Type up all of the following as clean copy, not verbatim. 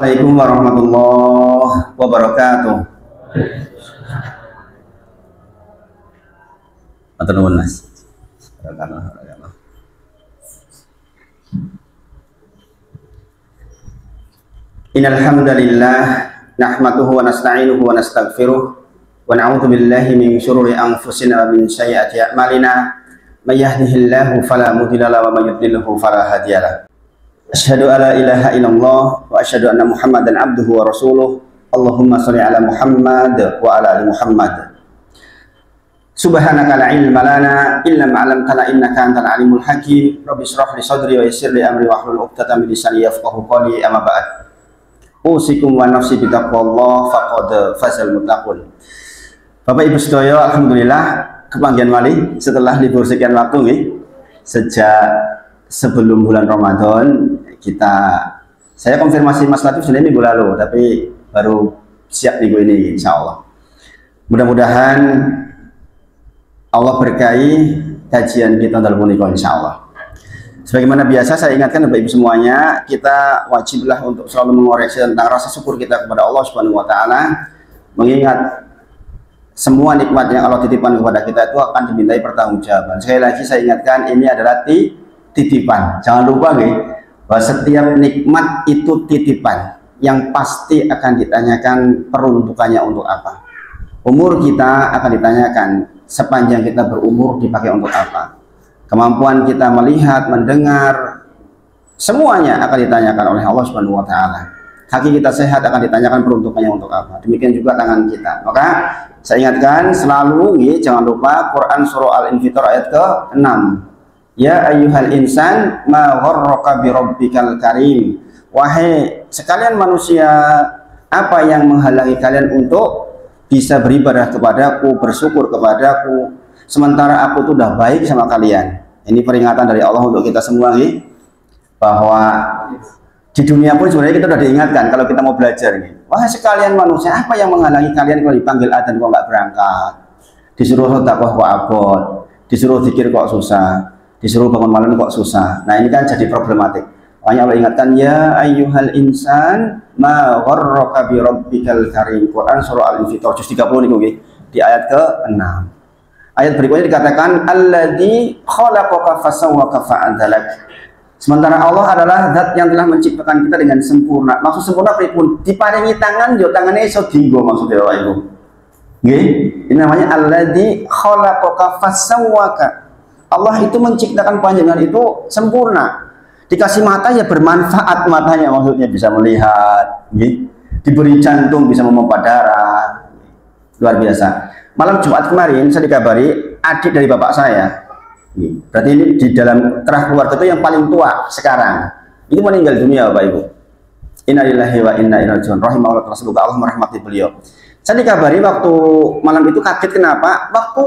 Assalamualaikum warahmatullahi wabarakatuh. Matur nuwun Mas. Innal hamdalillah nahmaduhu wa nasta'inuhu wa nastaghfiruh wa na'udzu billahi min syururi anfusina wa min sayyiati a'malina. May yahdihillahu fala mudilla lahu wa may yudlilhu fala hadiyalah. Asyhadu alla ilaha illallah wa asyhadu anna Muhammadan abduhu wa rasuluh. Allahumma shalli ala Muhammad wa ala ali Muhammad. Subhanaka la ilma lana illa ma 'allamtana innaka antal alimul hakim. Rabbi shrah li sadri wa yassir li amri wahlul 'uqdatam min lisani yafqahu qawli. Amma ba'd. Usikum wa nafsi bitaqwallah faqad fazal muttaqun. Bapak Ibu sedaya, alhamdulillah kepanggihan malih setelah libur sekian waktu nih. Sejak sebelum bulan Ramadan saya konfirmasi Mas Latif sudah minggu lalu, tapi baru siap minggu ini insya Allah. Mudah-mudahan Allah berkahi kajian kita dalam menikah insya Allah. Sebagaimana biasa saya ingatkan Bapak Ibu semuanya, kita wajiblah untuk selalu mengoreksi tentang rasa syukur kita kepada Allah Subhanahu wa taala, mengingat semua nikmat yang Allah titipkan kepada kita itu akan dimintai pertanggungjawaban. Sekali lagi saya ingatkan, ini adalah titipan. Jangan lupa nih, bahwa setiap nikmat itu titipan yang pasti akan ditanyakan peruntukannya untuk apa. Umur kita akan ditanyakan, sepanjang kita berumur dipakai untuk apa. Kemampuan kita melihat, mendengar, semuanya akan ditanyakan oleh Allah Subhanahu wa taala. Kaki kita sehat akan ditanyakan peruntukannya untuk apa. Demikian juga tangan kita. Maka saya ingatkan selalu, jangan lupa Quran surah Al-Infitar ayat ke-6. Ya ayyuhal insan ma gharraka bi rabbikal karim. Wahai sekalian manusia, apa yang menghalangi kalian untuk bisa beribadah kepadaku, bersyukur kepadaku, sementara aku tuh udah baik sama kalian. Ini peringatan dari Allah untuk kita semua nih, bahwa di dunia pun sebenarnya kita sudah diingatkan kalau kita mau belajar nih. Wahai sekalian manusia, apa yang menghalangi kalian kalau dipanggil adzan kok nggak berangkat, disuruh sedekah kok abot, disuruh zikir kok susah, disuruh bangun malam kok susah. Nah ini kan jadi problematik. Makanya Allah ingatkan, ya ayyuhal insan ma gharraka bi rabbikal karim. Quran surah Al-Infitar juz 30 nih, di ayat ke-6. Ayat berikutnya dikatakan alladzi khalaqaka fasawwaka fa'adalak. Sementara Allah adalah zat yang telah menciptakan kita dengan sempurna. Maksud sempurna pripun? Diparingi tangan, yo tangannya iso dinggo maksudnya Bapak Ibu. Nggih, ini namanya alladzi khalaqaka fasawwaka. Allah itu menciptakan panjenengan itu sempurna. Dikasih mata ya bermanfaat matanya, maksudnya bisa melihat, nggih. Diberi jantung bisa memompa darah. Luar biasa. Malam Jumat kemarin saya dikabari adik dari bapak saya. Berarti ini di dalam terah keluarga itu yang paling tua sekarang. Itu meninggal dunia Bapak Ibu. Innalillahi wa inna ilaihi raji'un. Rahimahullah ta'ala, semoga Allah merahmati beliau. Saya dikabari waktu malam itu kaget, kenapa? Waktu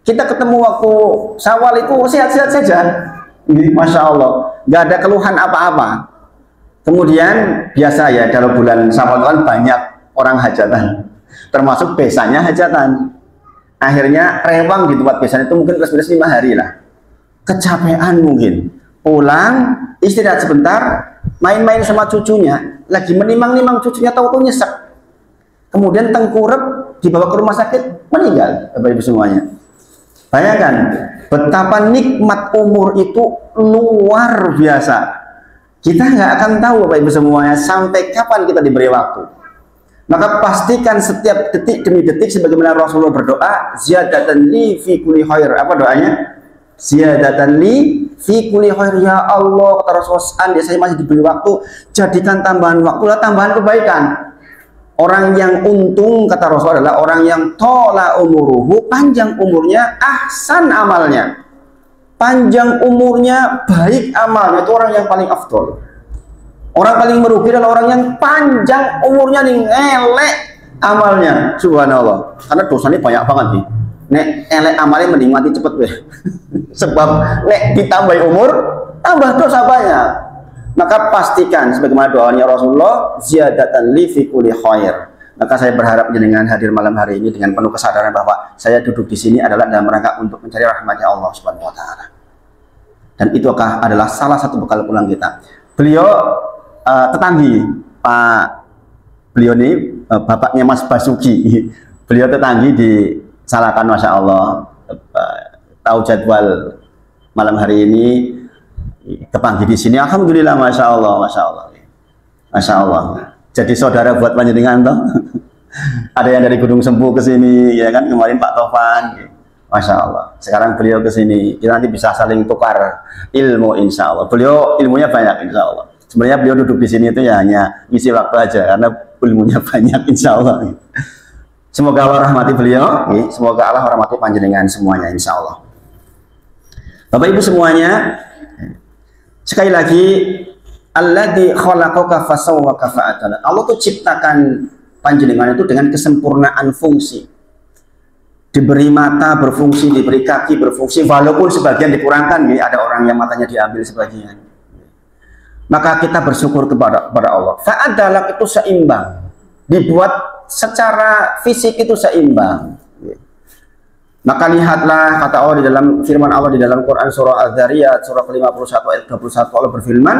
kita ketemu waktu Syawal itu sehat-sehat saja. Masya Allah, nggak ada keluhan apa-apa. Kemudian biasa ya, dalam bulan Syawal kan banyak orang hajatan, termasuk besanya hajatan. Akhirnya rewang di tempat besan itu mungkin plus-plus 5 hari lah. Kecapean mungkin. Pulang, istirahat sebentar, main-main sama cucunya. Lagi menimang-nimang cucunya, tahu-tahu nyesek. Kemudian tengkurap, dibawa ke rumah sakit, meninggal. Bapak Ibu semuanya. Bayangkan, betapa nikmat umur itu luar biasa. Kita nggak akan tahu Bapak Ibu semuanya sampai kapan kita diberi waktu. Maka pastikan setiap detik demi detik sebagaimana Rasulullah berdoa, ziyadatan li fi kulli khair. Apa doanya? Ziyadatan li fi kulli khair. Ya Allah, kata Rasulullah, andai saya masih diberi waktu, jadikan tambahan waktu lah, tambahan kebaikan. Orang yang untung, kata Rasulullah, adalah orang yang tola umuruhu, panjang umurnya, ahsan amalnya. Panjang umurnya, baik amalnya, itu orang yang paling afdol. Orang paling merugi adalah orang yang panjang umurnya nih, elek amalnya. Subhanallah. Karena dosanya banyak banget nih. Nek elek amalnya mending mati cepet deh. Sebab nek ditambah umur, tambah dosa banyak. Maka pastikan sebagaimana doanya Rasulullah, ziyadatan li fi kulli khair. Maka saya berharap dengan hadir malam hari ini dengan penuh kesadaran bahwa saya duduk di sini adalah dalam rangka untuk mencari rahmatnya Allah Subhanahu wa taala. Dan itu adalah salah satu bekal pulang kita. Beliau tetanggi Pak beliau ini bapaknya Mas Basuki. Beliau tetanggi di Salakan, Masya Allah. Tahu jadwal malam hari ini kepanggih di sini. Alhamdulillah, Masya Allah, Masya Allah, Masya Allah. Jadi saudara buat panjenengan toh. Ada yang dari Gunung Sempu ke sini, ya kan, kemarin Pak Tovan. Masya Allah. Sekarang beliau ke sini. Kita nanti bisa saling tukar ilmu, insya Allah. Beliau ilmunya banyak, insya Allah. Sebenarnya beliau duduk di sini itu ya hanya isi waktu aja, karena ilmunya banyak, insya Allah. Semoga Allah rahmati beliau. Semoga Allah rahmati panjenengan semuanya, insya Allah. Bapak Ibu semuanya, sekali lagi, alladzi khalaqaka fasawwaka fa'adala. Allah tuh ciptakan panjenengan itu dengan kesempurnaan fungsi. Diberi mata berfungsi, diberi kaki berfungsi, walaupun sebagian dikurangkan, ya, ada orang yang matanya diambil sebagian. Maka kita bersyukur kepada Allah. Fa'adala itu seimbang, dibuat secara fisik itu seimbang. Maka lihatlah, kata Allah di dalam firman Allah di dalam Quran surah Az-Zariyat surah ke-51 ayat 21, Allah berfirman,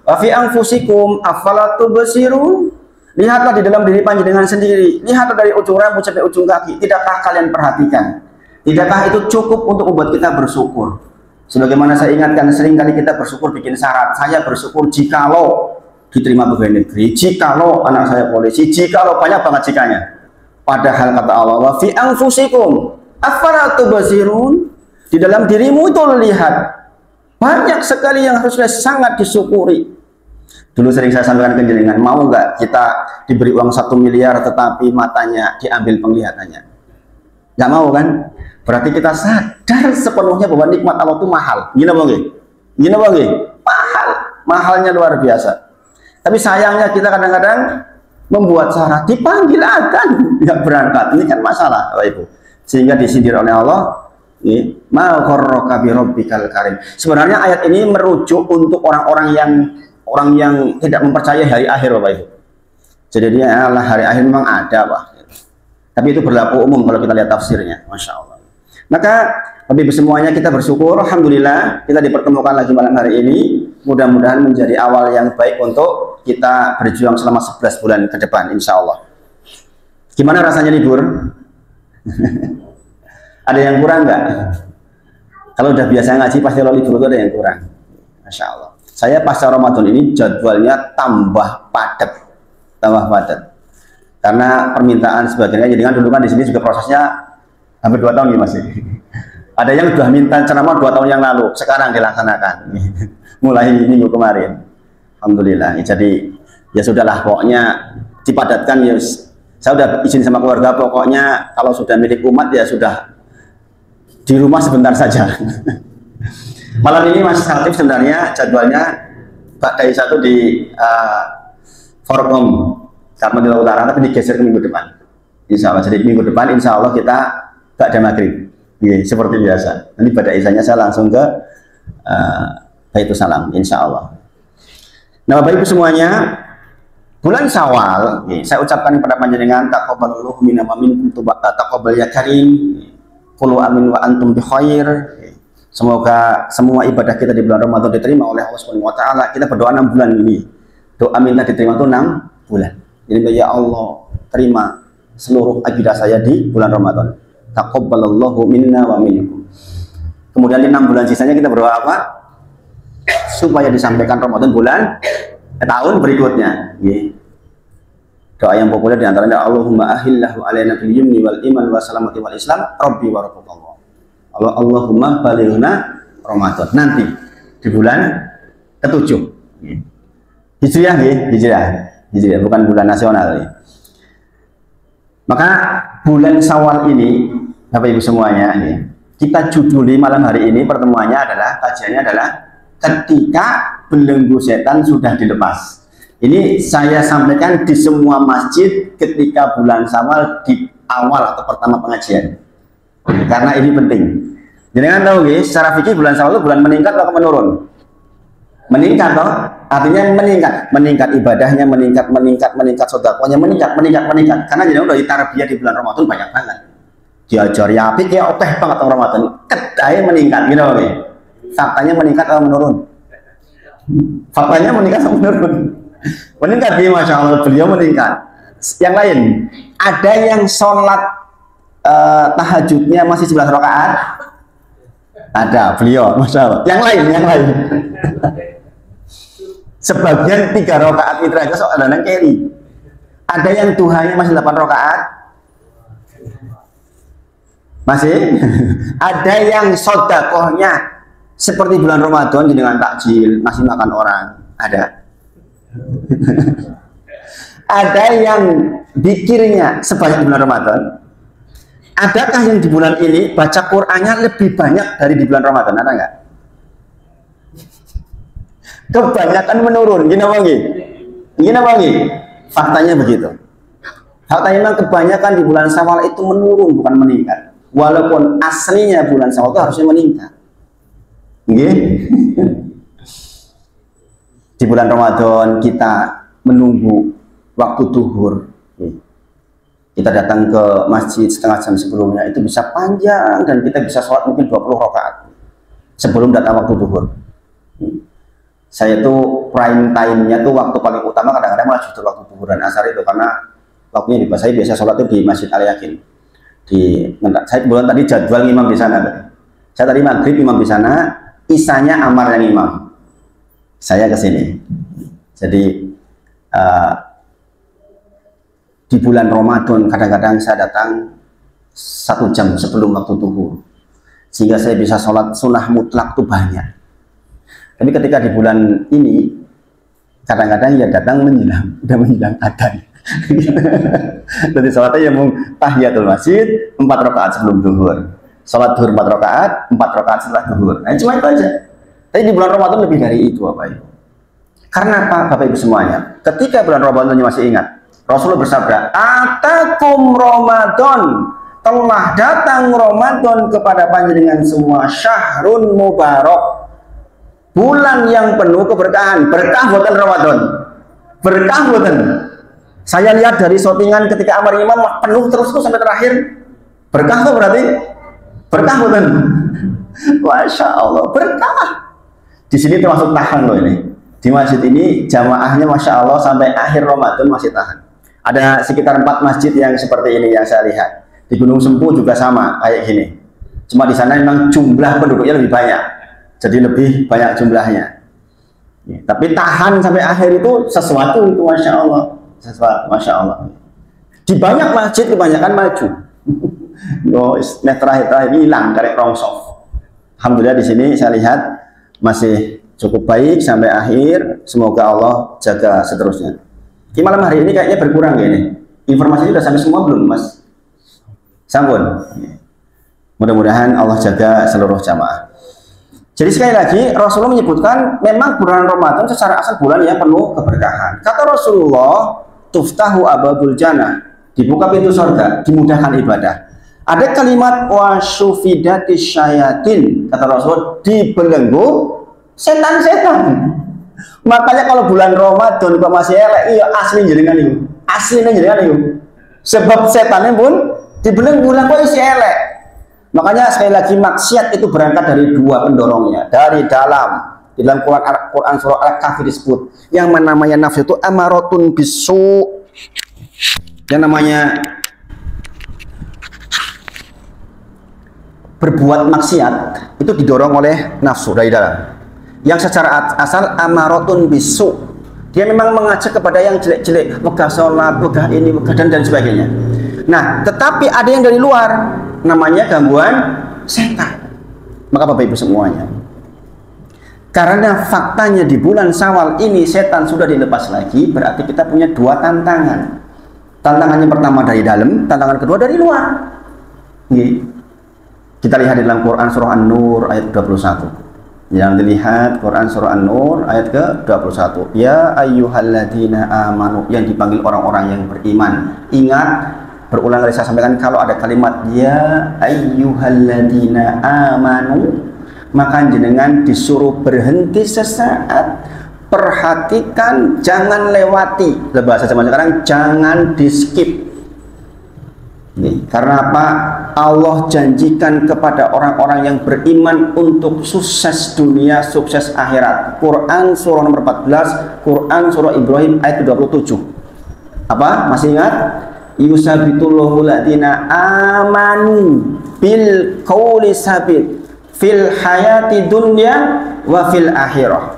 "Wa fi anfusikum afala tubsirun?" Lihatlah di dalam diri panjenengan sendiri, lihatlah dari ujung rambut sampai ujung kaki. Tidakkah kalian perhatikan? Tidakkah itu cukup untuk membuat kita bersyukur? Sebagaimana saya ingatkan, sering kali kita bersyukur bikin syarat. Saya bersyukur jikalau diterima pegawai negeri, jikalau anak saya polisi, jikalau banyak banget jikanya. Padahal kata Allah, "Wa fi anfusikum afala tubsirun?" Di dalam dirimu itu lihat banyak sekali yang harusnya sangat disyukuri. Dulu sering saya sampaikan ke jenengan, mau nggak kita diberi uang 1 miliar tetapi matanya diambil penglihatannya? Nggak mau kan? Berarti kita sadar sepenuhnya bahwa nikmat Allah itu mahal. Gini apa nggih? Gini apa nggih? Mahal, mahalnya luar biasa. Tapi sayangnya kita kadang-kadang membuat syarat, dipanggil akan nggak berangkat. Ini kan masalah, Bapak Ibu. Sehingga disindir oleh Allah, ma gharraka bi rabbikal karim. Sebenarnya ayat ini merujuk untuk orang-orang yang tidak mempercayai hari akhir, Bapak Ibu. Jadi dia Allah hari akhir memang ada, Pak. Tapi itu berlaku umum kalau kita lihat tafsirnya, Masya Allah. Maka Bapak Ibu semuanya kita bersyukur, alhamdulillah kita dipertemukan lagi malam hari ini. Mudah-mudahan menjadi awal yang baik untuk kita berjuang selama 11 bulan ke depan, insya Allah. Gimana rasanya libur? Ada yang kurang nggak? Kalau udah biasa ngaji pasti kalau libur itu ada yang kurang. Masya Allah. Saya pasca Ramadan ini jadwalnya tambah padat, karena permintaan sebagainya. Jadi kan dulu kan di sini juga prosesnya hampir 2 tahun nih masih. Ada yang sudah minta ceramah 2 tahun yang lalu, sekarang dilaksanakan. Mulai minggu kemarin. Alhamdulillah. Jadi ya sudahlah, pokoknya dipadatkan ya. Saya udah izin sama keluarga, pokoknya kalau sudah milik umat ya sudah di rumah sebentar saja. Malam ini masih aktif sebenarnya jadwalnya Pak Dai satu di Forkom Kalimantan Utara, tapi digeser ke minggu depan. Insya Allah. Jadi minggu depan Insya Allah kita Ba'da Maghrib. Seperti biasa. Nanti pada isanya saya langsung ke Baitus Salam, Insya Allah. Nah, Bapak Ibu semuanya, bulan Syawal, saya ucapkan kepada panjenengan, taqabbalallahu minna wa minkum taqabbal ya karim, qulu amin wa antum bi khair. Semoga semua ibadah kita di bulan Ramadan diterima oleh Allah Subhanahu wa taala. Kita berdoa 6 bulan ini. Doa minta diterima itu 6 bulan. Jadi ya Allah, terima seluruh ibadah saya di bulan Ramadan. Taqabbalallahu minna wa minkum. Kemudian di 6 bulan sisanya kita berdoa apa? Supaya disampaikan Ramadan bulan tahun berikutnya. Doa yang populer di antaranya Allahumma ahillahu alaina bil yumni wal iman wa salamati wal islam rabbi wa rabbukallah. Allahumma balighna Ramadan. Nanti di bulan ke-7. Hijriah nggih, Hijriah bukan bulan nasional. Maka bulan Syawal ini Bapak Ibu semuanya, kita juduli malam hari ini pertemuannya adalah, kajiannya adalah ketika belenggu setan sudah dilepas. Ini saya sampaikan di semua masjid ketika bulan Syawal di awal atau pertama pengajian. Karena ini penting. Jangan tahu guys, secara fikih bulan Syawal itu bulan meningkat atau menurun? Meningkat toh? Artinya meningkat ibadahnya, meningkat sedekahnya, meningkat. Karena jadi udah ditarbiyah di bulan Ramadan banyak banget. Diajari apik ya opeh banget orang Ramadan. Kedai meningkat gitu loh. Faktanya meningkat atau menurun? Faktanya meningkat atau menurun? Meningkat ya, Masya Allah, beliau meningkat. Yang lain, ada yang sholat tahajudnya masih 11 rakaat? Ada, beliau, Masya Allah. Yang lain. Sebagian 3 rakaat itu aja soal dan keri. Ada yang duhanya masih 8 rakaat? Masih? Ada yang sodakohnya seperti bulan Ramadan dengan takjil, masih makan orang? Ada. Ada yang zikirnya sebanyak bulan Ramadan? Adakah yang di bulan ini baca Qur'annya lebih banyak dari di bulan Ramadan? Ada nggak? Kebanyakan menurun. Gini apa? Faktanya begitu. Faktanya memang kebanyakan di bulan Syawal itu menurun, bukan meningkat. Walaupun aslinya bulan Syawal itu harusnya meningkat. Di bulan Ramadan kita menunggu waktu duhur. Kita datang ke masjid setengah jam sebelumnya, itu bisa panjang dan kita bisa sholat mungkin 20 rakaat sebelum datang waktu duhur. Saya tuh prime time-nya tuh waktu paling utama kadang-kadang malah justru waktu duhur dan asar itu, karena waktunya saya biasa sholat itu di Masjid Al-Yakin. Saya kebetulan tadi jadwal imam di sana. Saya tadi maghrib imam di sana, isanya Amar yang imam. Saya ke sini. Jadi di bulan Ramadan kadang-kadang saya datang 1 jam sebelum waktu duhur, sehingga saya bisa sholat sunnah mutlak tuh banyak. Tapi ketika di bulan ini kadang-kadang ya datang menjelang adzan. Jadi sholatnya ya tahiyatul masjid 4 rakaat sebelum duhur, sholat duhur 4 rakaat, 4 rakaat setelah duhur. Nah, cuma itu aja. Tapi di bulan Ramadan lebih dari itu, Bapak Ibu. Karena apa, Bapak Ibu semuanya? Ketika bulan Ramadan masih ingat, Rasulullah bersabda, "Atakum Ramadan, telah datang Ramadan kepada panjenengan semua, syahrun mubarak, bulan yang penuh keberkahan." Berkah buatan Ramadan, berkah buatan. Saya lihat dari shootingan ketika Amar Imam penuh terus sampai terakhir. Berkah tuh berarti berkah buatan. Masya Allah, berkah. Di sini termasuk tahan loh ini. Di masjid ini jamaahnya Masya Allah sampai akhir Ramadan masih tahan. Ada sekitar 4 masjid yang seperti ini yang saya lihat. Di Gunung Sempu juga sama kayak gini. Cuma di sana memang jumlah penduduknya lebih banyak, jadi lebih banyak jumlahnya. Ya, tapi tahan sampai akhir itu sesuatu itu, Masya Allah. Sesuatu, Masya Allah. Di banyak masjid kebanyakan maju. Terakhir hilang karek rongsof. Alhamdulillah di sini saya lihat masih cukup baik sampai akhir. Semoga Allah jaga seterusnya. Di malam hari ini kayaknya berkurang ya ini. Informasinya sudah sampai semua belum, Mas? Sampun. Mudah-mudahan Allah jaga seluruh jamaah. Jadi sekali lagi Rasulullah menyebutkan memang bulan Ramadan secara asal bulan yang penuh keberkahan. Kata Rasulullah, tuftahu ababul jannah, dibuka pintu surga, dimudahkan ibadah. Ada kalimat wasyufidatis syayatin, kata Rasul, dibelenggu setan-setan. Makanya kalau bulan Ramadan kok masih elek, iya asli jenengan itu. Aslinya jenengan itu. Sebab setannya pun dibelenggu lah kok isi elek. Makanya sekali lagi maksiat itu berangkat dari 2 pendorongnya. Dari dalam Quran surah Al-Kahfi disebut yang namanya nafsu itu amaratun bisu. Yang namanya berbuat maksiat itu didorong oleh nafsu dari dalam. Yang secara asal amaratun bisu, dia memang mengajak kepada yang jelek-jelek, wegah sholat, wegah ini, wegah dan sebagainya. Nah, tetapi ada yang dari luar, namanya gangguan setan. Maka Bapak Ibu semuanya, karena faktanya di bulan Syawal ini setan sudah dilepas lagi, berarti kita punya 2 tantangan. Tantangan yang pertama dari dalam, tantangan kedua dari luar. Kita lihat di dalam Quran surah An-Nur ayat 21. Yang dilihat Quran surah An-Nur ayat ke-21. Ya ayyuhalladzina amanu, yang dipanggil orang-orang yang beriman. Ingat, berulang kali saya sampaikan, kalau ada kalimat ya ayyuhalladzina amanu, maka jenengan disuruh berhenti sesaat, perhatikan, jangan lewati. Bahasa zaman sekarang jangan di skip. Karena apa? Allah janjikan kepada orang-orang yang beriman untuk sukses dunia, sukses akhirat. Quran surah nomor 14, Quran surah Ibrahim ayat 27. Apa? Masih ingat? Yusabitullahu ladina amanu bil qawli sabit fil hayati dunya wa fil akhirah.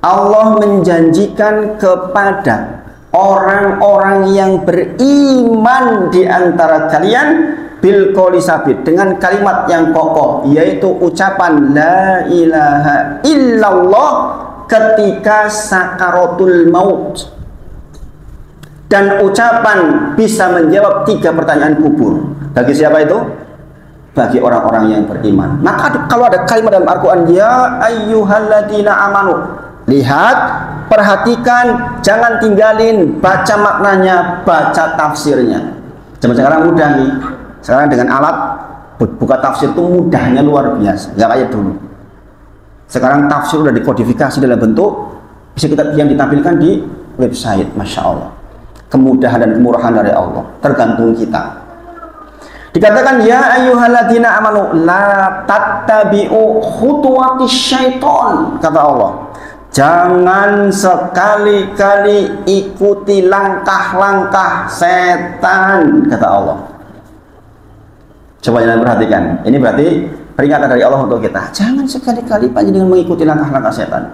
Allah menjanjikan kepada orang-orang yang beriman di antara kalian bil qawli sabit, dengan kalimat yang kokoh, yaitu ucapan la ilaha illallah ketika sakaratul maut, dan ucapan bisa menjawab 3 pertanyaan kubur. Bagi siapa itu? Bagi orang-orang yang beriman. Maka kalau ada kalimat dalam Al-Quran, ya ayyuhalladzina amanu, lihat, perhatikan, jangan tinggalin, baca maknanya, baca tafsirnya. Zaman sekarang mudah nih. Sekarang dengan alat buka tafsir itu mudahnya luar biasa, nggak kayak dulu. Sekarang tafsir udah dikodifikasi dalam bentuk bisa kita yang ditampilkan di website. Masya Allah, kemudahan dan kemurahan dari Allah, tergantung kita. Dikatakan ya ayyuhalladzina amanu la tattabi'u khutuwatis syaiton, kata Allah. Jangan sekali-kali ikuti langkah-langkah setan, kata Allah. Coba jangan perhatikan. Ini berarti peringatan dari Allah untuk kita. Jangan sekali-kali panjenengan mengikuti langkah-langkah setan.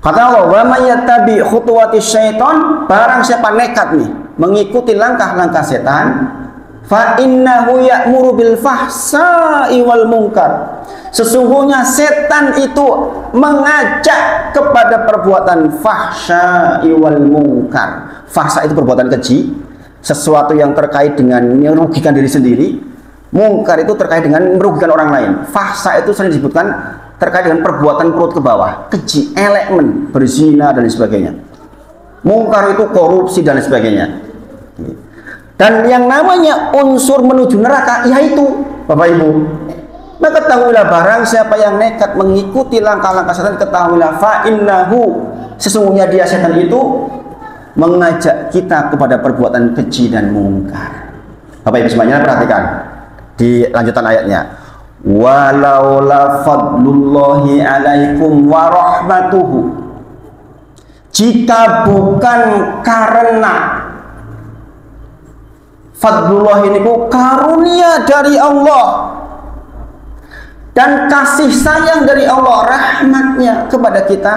Kata Allah, wa may yattabi khutuwatis syaiton, barang siapa nekat nih mengikuti langkah-langkah setan, fa innahu ya'muru bil fahsai wal munkar. Sesungguhnya setan itu mengajak kepada perbuatan fahsai wal munkar. Fahsa itu perbuatan keji, sesuatu yang terkait dengan merugikan diri sendiri. Munkar itu terkait dengan merugikan orang lain. Fahsa itu sering disebutkan terkait dengan perbuatan perut ke bawah, keji, elemen, berzina dan sebagainya. Munkar itu korupsi dan sebagainya. Dan yang namanya unsur menuju neraka, yaitu Bapak Ibu, maka ketahuilah barang siapa yang nekat mengikuti langkah-langkah setan, ketahuilah fa innahu, sesungguhnya dia setan itu mengajak kita kepada perbuatan keji dan mungkar. Bapak Ibu semuanya perhatikan di lanjutan ayatnya. Walaula fadlullahi alaikum wa rahmatuhu, jika bukan karena fadlullah ini karunia dari Allah dan kasih sayang dari Allah, rahmatnya kepada kita,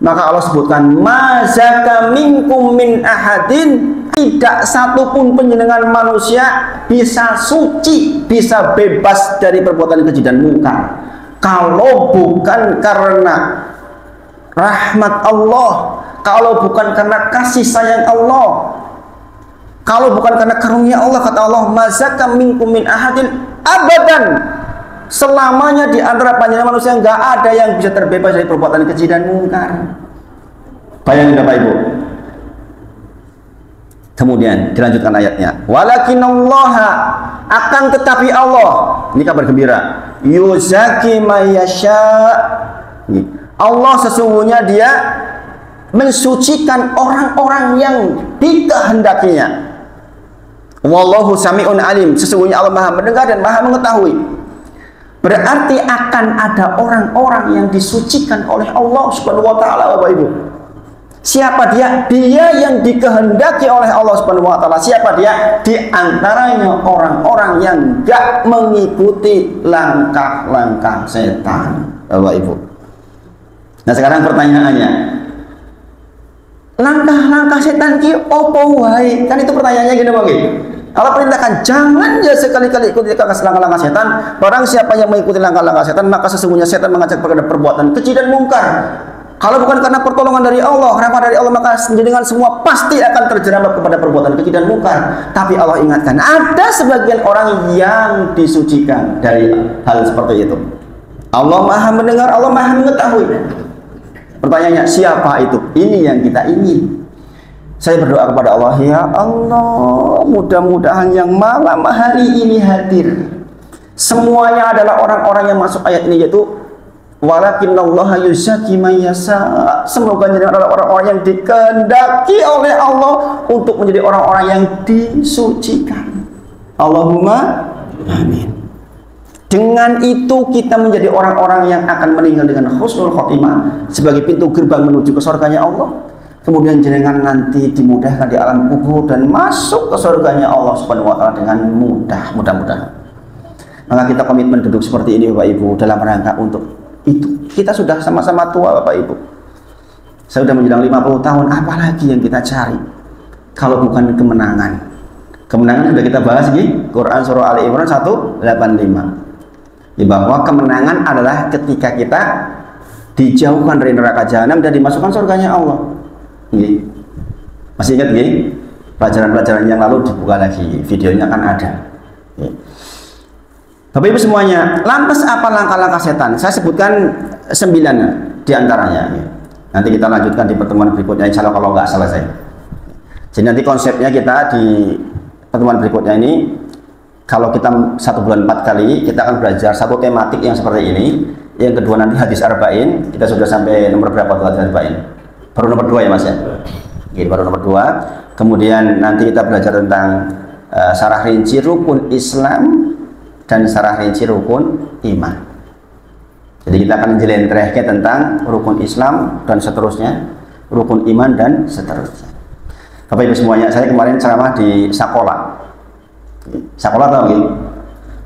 maka Allah sebutkan mazaka minkum min ahadin, tidak satupun penjenengan manusia bisa suci, bisa bebas dari perbuatan keji dan mungkar kalau bukan karena rahmat Allah, kalau bukan karena kasih sayang Allah, kalau bukan karena karunia Allah. Kata Allah, mazaka minkum min ahadin abadan, selamanya di antara panjenengan manusia nggak ada yang bisa terbebas dari perbuatan keji dan mungkar. Bayangin Bapak Ibu. Kemudian dilanjutkan ayatnya, walakinallaha, akan tetapi Allah, ini kabar gembira, yuzaki mayyasha, Allah sesungguhnya dia mensucikan orang-orang yang dikehendakinya. Wallahu sami'un alim, sesungguhnya Allah Maha mendengar dan Maha mengetahui. Berarti akan ada orang-orang yang disucikan oleh Allah Subhanahu wa taala, Bapak Ibu. Siapa dia? Dia yang dikehendaki oleh Allah Subhanahu wa taala. Siapa dia? Di antaranya orang-orang yang enggak mengikuti langkah-langkah setan, Bapak Ibu. Nah, sekarang pertanyaannya, langkah-langkah setan ki opo wae? Kan itu pertanyaannya gini, Bang. Allah perintahkan jangan ya sekali-kali ikuti langkah-langkah setan. Barang siapa yang mengikuti langkah-langkah setan, maka sesungguhnya setan mengajak kepada perbuatan keji dan mungkar. Kalau bukan karena pertolongan dari Allah, rahmat dari Allah, maka dengan semua pasti akan terjerembab kepada perbuatan keji dan mungkar. Tapi Allah ingatkan, ada sebagian orang yang disucikan dari hal seperti itu. Allah Maha mendengar, Allah Maha mengetahui. Pertanyaannya, siapa itu? Ini yang kita ingin. Saya berdoa kepada Allah, ya Allah, mudah-mudahan yang malam hari ini hadir semuanya adalah orang-orang yang masuk ayat ini, yaitu walakinallaha yuzaki mayyasha. Semoga adalah orang-orang yang dikehendaki oleh Allah untuk menjadi orang-orang yang disucikan. Allahumma amin. Dengan itu kita menjadi orang-orang yang akan meninggal dengan husnul khotimah sebagai pintu gerbang menuju ke surganya Allah. Kemudian jenengan nanti dimudahkan di alam kubur dan masuk ke surganya Allah Subhanahu wa taala dengan mudah-mudahan. Maka kita komitmen duduk seperti ini Bapak Ibu dalam rangka untuk itu. Kita sudah sama-sama tua Bapak Ibu. Saya sudah menjelang 50 tahun, apalagi yang kita cari kalau bukan kemenangan. Kemenangan sudah kita bahas di Quran surah Ali Imran 185. Ya, bahwa kemenangan adalah ketika kita dijauhkan dari neraka jahanam dan dimasukkan surganya Allah. Gini. Masih ingat gini? Pelajaran-pelajaran yang lalu dibuka lagi, videonya kan ada. Gini. Bapak Ibu semuanya, lantas apa langkah-langkah setan? Saya sebutkan 9 diantaranya. Nanti kita lanjutkan di pertemuan berikutnya, insya Allah kalau nggak selesai. Jadi nanti konsepnya kita di pertemuan berikutnya ini, kalau kita 1 bulan 4 kali, kita akan belajar satu tematik yang seperti ini. Yang kedua nanti hadis arba'in, kita sudah sampai nomor berapa tuh hadis arba'in? Baru nomor 2 ya Mas ya? Oke, baru nomor 2. Kemudian nanti kita belajar tentang syarah rinci rukun Islam dan syarah rinci rukun iman. Jadi kita akan menjelentrehkan tentang rukun Islam dan seterusnya, rukun iman dan seterusnya. Bapak Ibu semuanya, saya kemarin ceramah di Sakola. Sakola tahu nggih?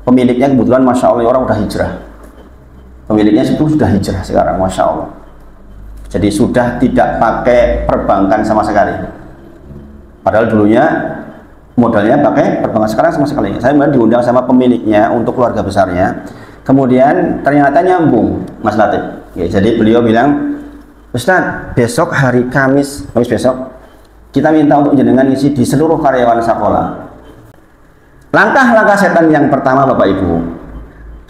Pemiliknya kebetulan Masya Allah orang udah hijrah. Pemiliknya itu sudah hijrah sekarang, Masya Allah. Jadi sudah tidak pakai perbankan sama sekali. Padahal dulunya modalnya pakai perbankan, sekarang sama sekali. Saya kemudian diundang sama pemiliknya untuk keluarga besarnya. Kemudian ternyata nyambung Mas Latif. Ya, jadi beliau bilang, Ustadz, besok hari Kamis besok kita minta untuk jenengan isi di seluruh karyawan Sakola. Langkah-langkah setan yang pertama Bapak Ibu,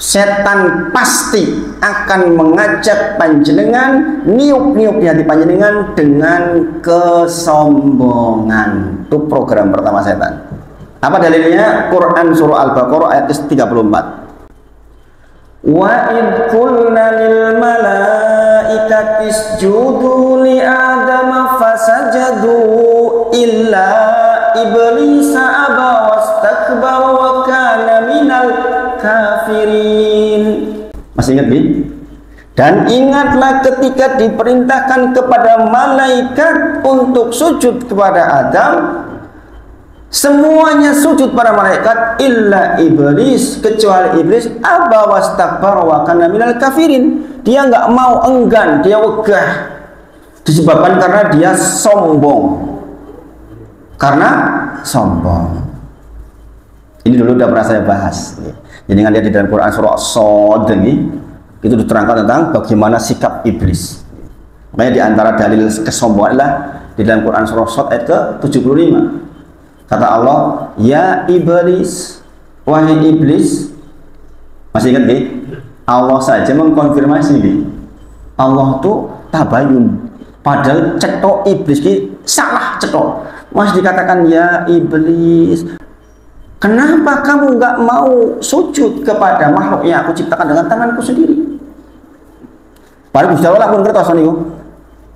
setan pasti akan mengajak panjenengan, niup-niup di hati panjenengan dengan kesombongan. Itu program pertama setan. Apa dalilnya? Quran surah Al-Baqarah ayat 34. Wa id qulna lil malaikati isjudu li adama fasajadu illa iblisa aba wastakbara wa kana minal kafirin. Masih ingat Bi? Dan ingatlah ketika diperintahkan kepada malaikat untuk sujud kepada Adam, semuanya sujud para malaikat illa iblis, kecuali iblis aba wastakbara wa kana minal kafirin. Dia nggak mau, enggan, dia wegah, disebabkan karena dia sombong. Karena sombong. Ini dulu udah pernah saya bahas. Jadi lihat di dalam Quran surah As-Sod ini, itu diterangkan tentang bagaimana sikap iblis. Makanya di antara dalil kesombongan adalah di dalam Quran surah As-Sod ayat ke-75. Kata Allah, ya iblis, wahai iblis. Masih ingat nih? Allah saja mengkonfirmasi nih. Allah tuh tabayun. Padahal cetok iblis ini salah cetok. Masih dikatakan ya iblis, kenapa kamu nggak mau sujud kepada makhluk yang aku ciptakan dengan tanganku sendiri? Padahal Gusti Allah pun kertas nih.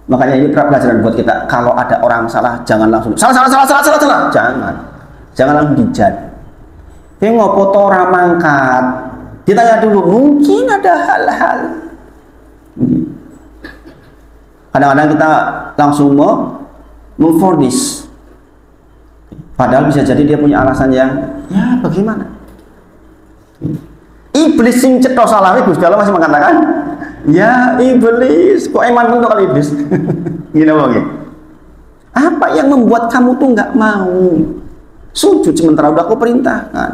Makanya ini pelajaran buat kita. Kalau ada orang salah, jangan langsung salah. Jangan langsung dijat. Tapi ngopo to ora mangkat? Ditanya dulu, mungkin ada hal-hal. Kadang-kadang kita langsung memvonis. Padahal bisa jadi dia punya alasan yang ya bagaimana? Iblis sing cetok salah, Gusti Allah masih mengatakan, ya iblis, kok eman pun kali iblis. Gini bang. Apa yang membuat kamu tuh nggak mau sujud sementara udah aku perintahkan?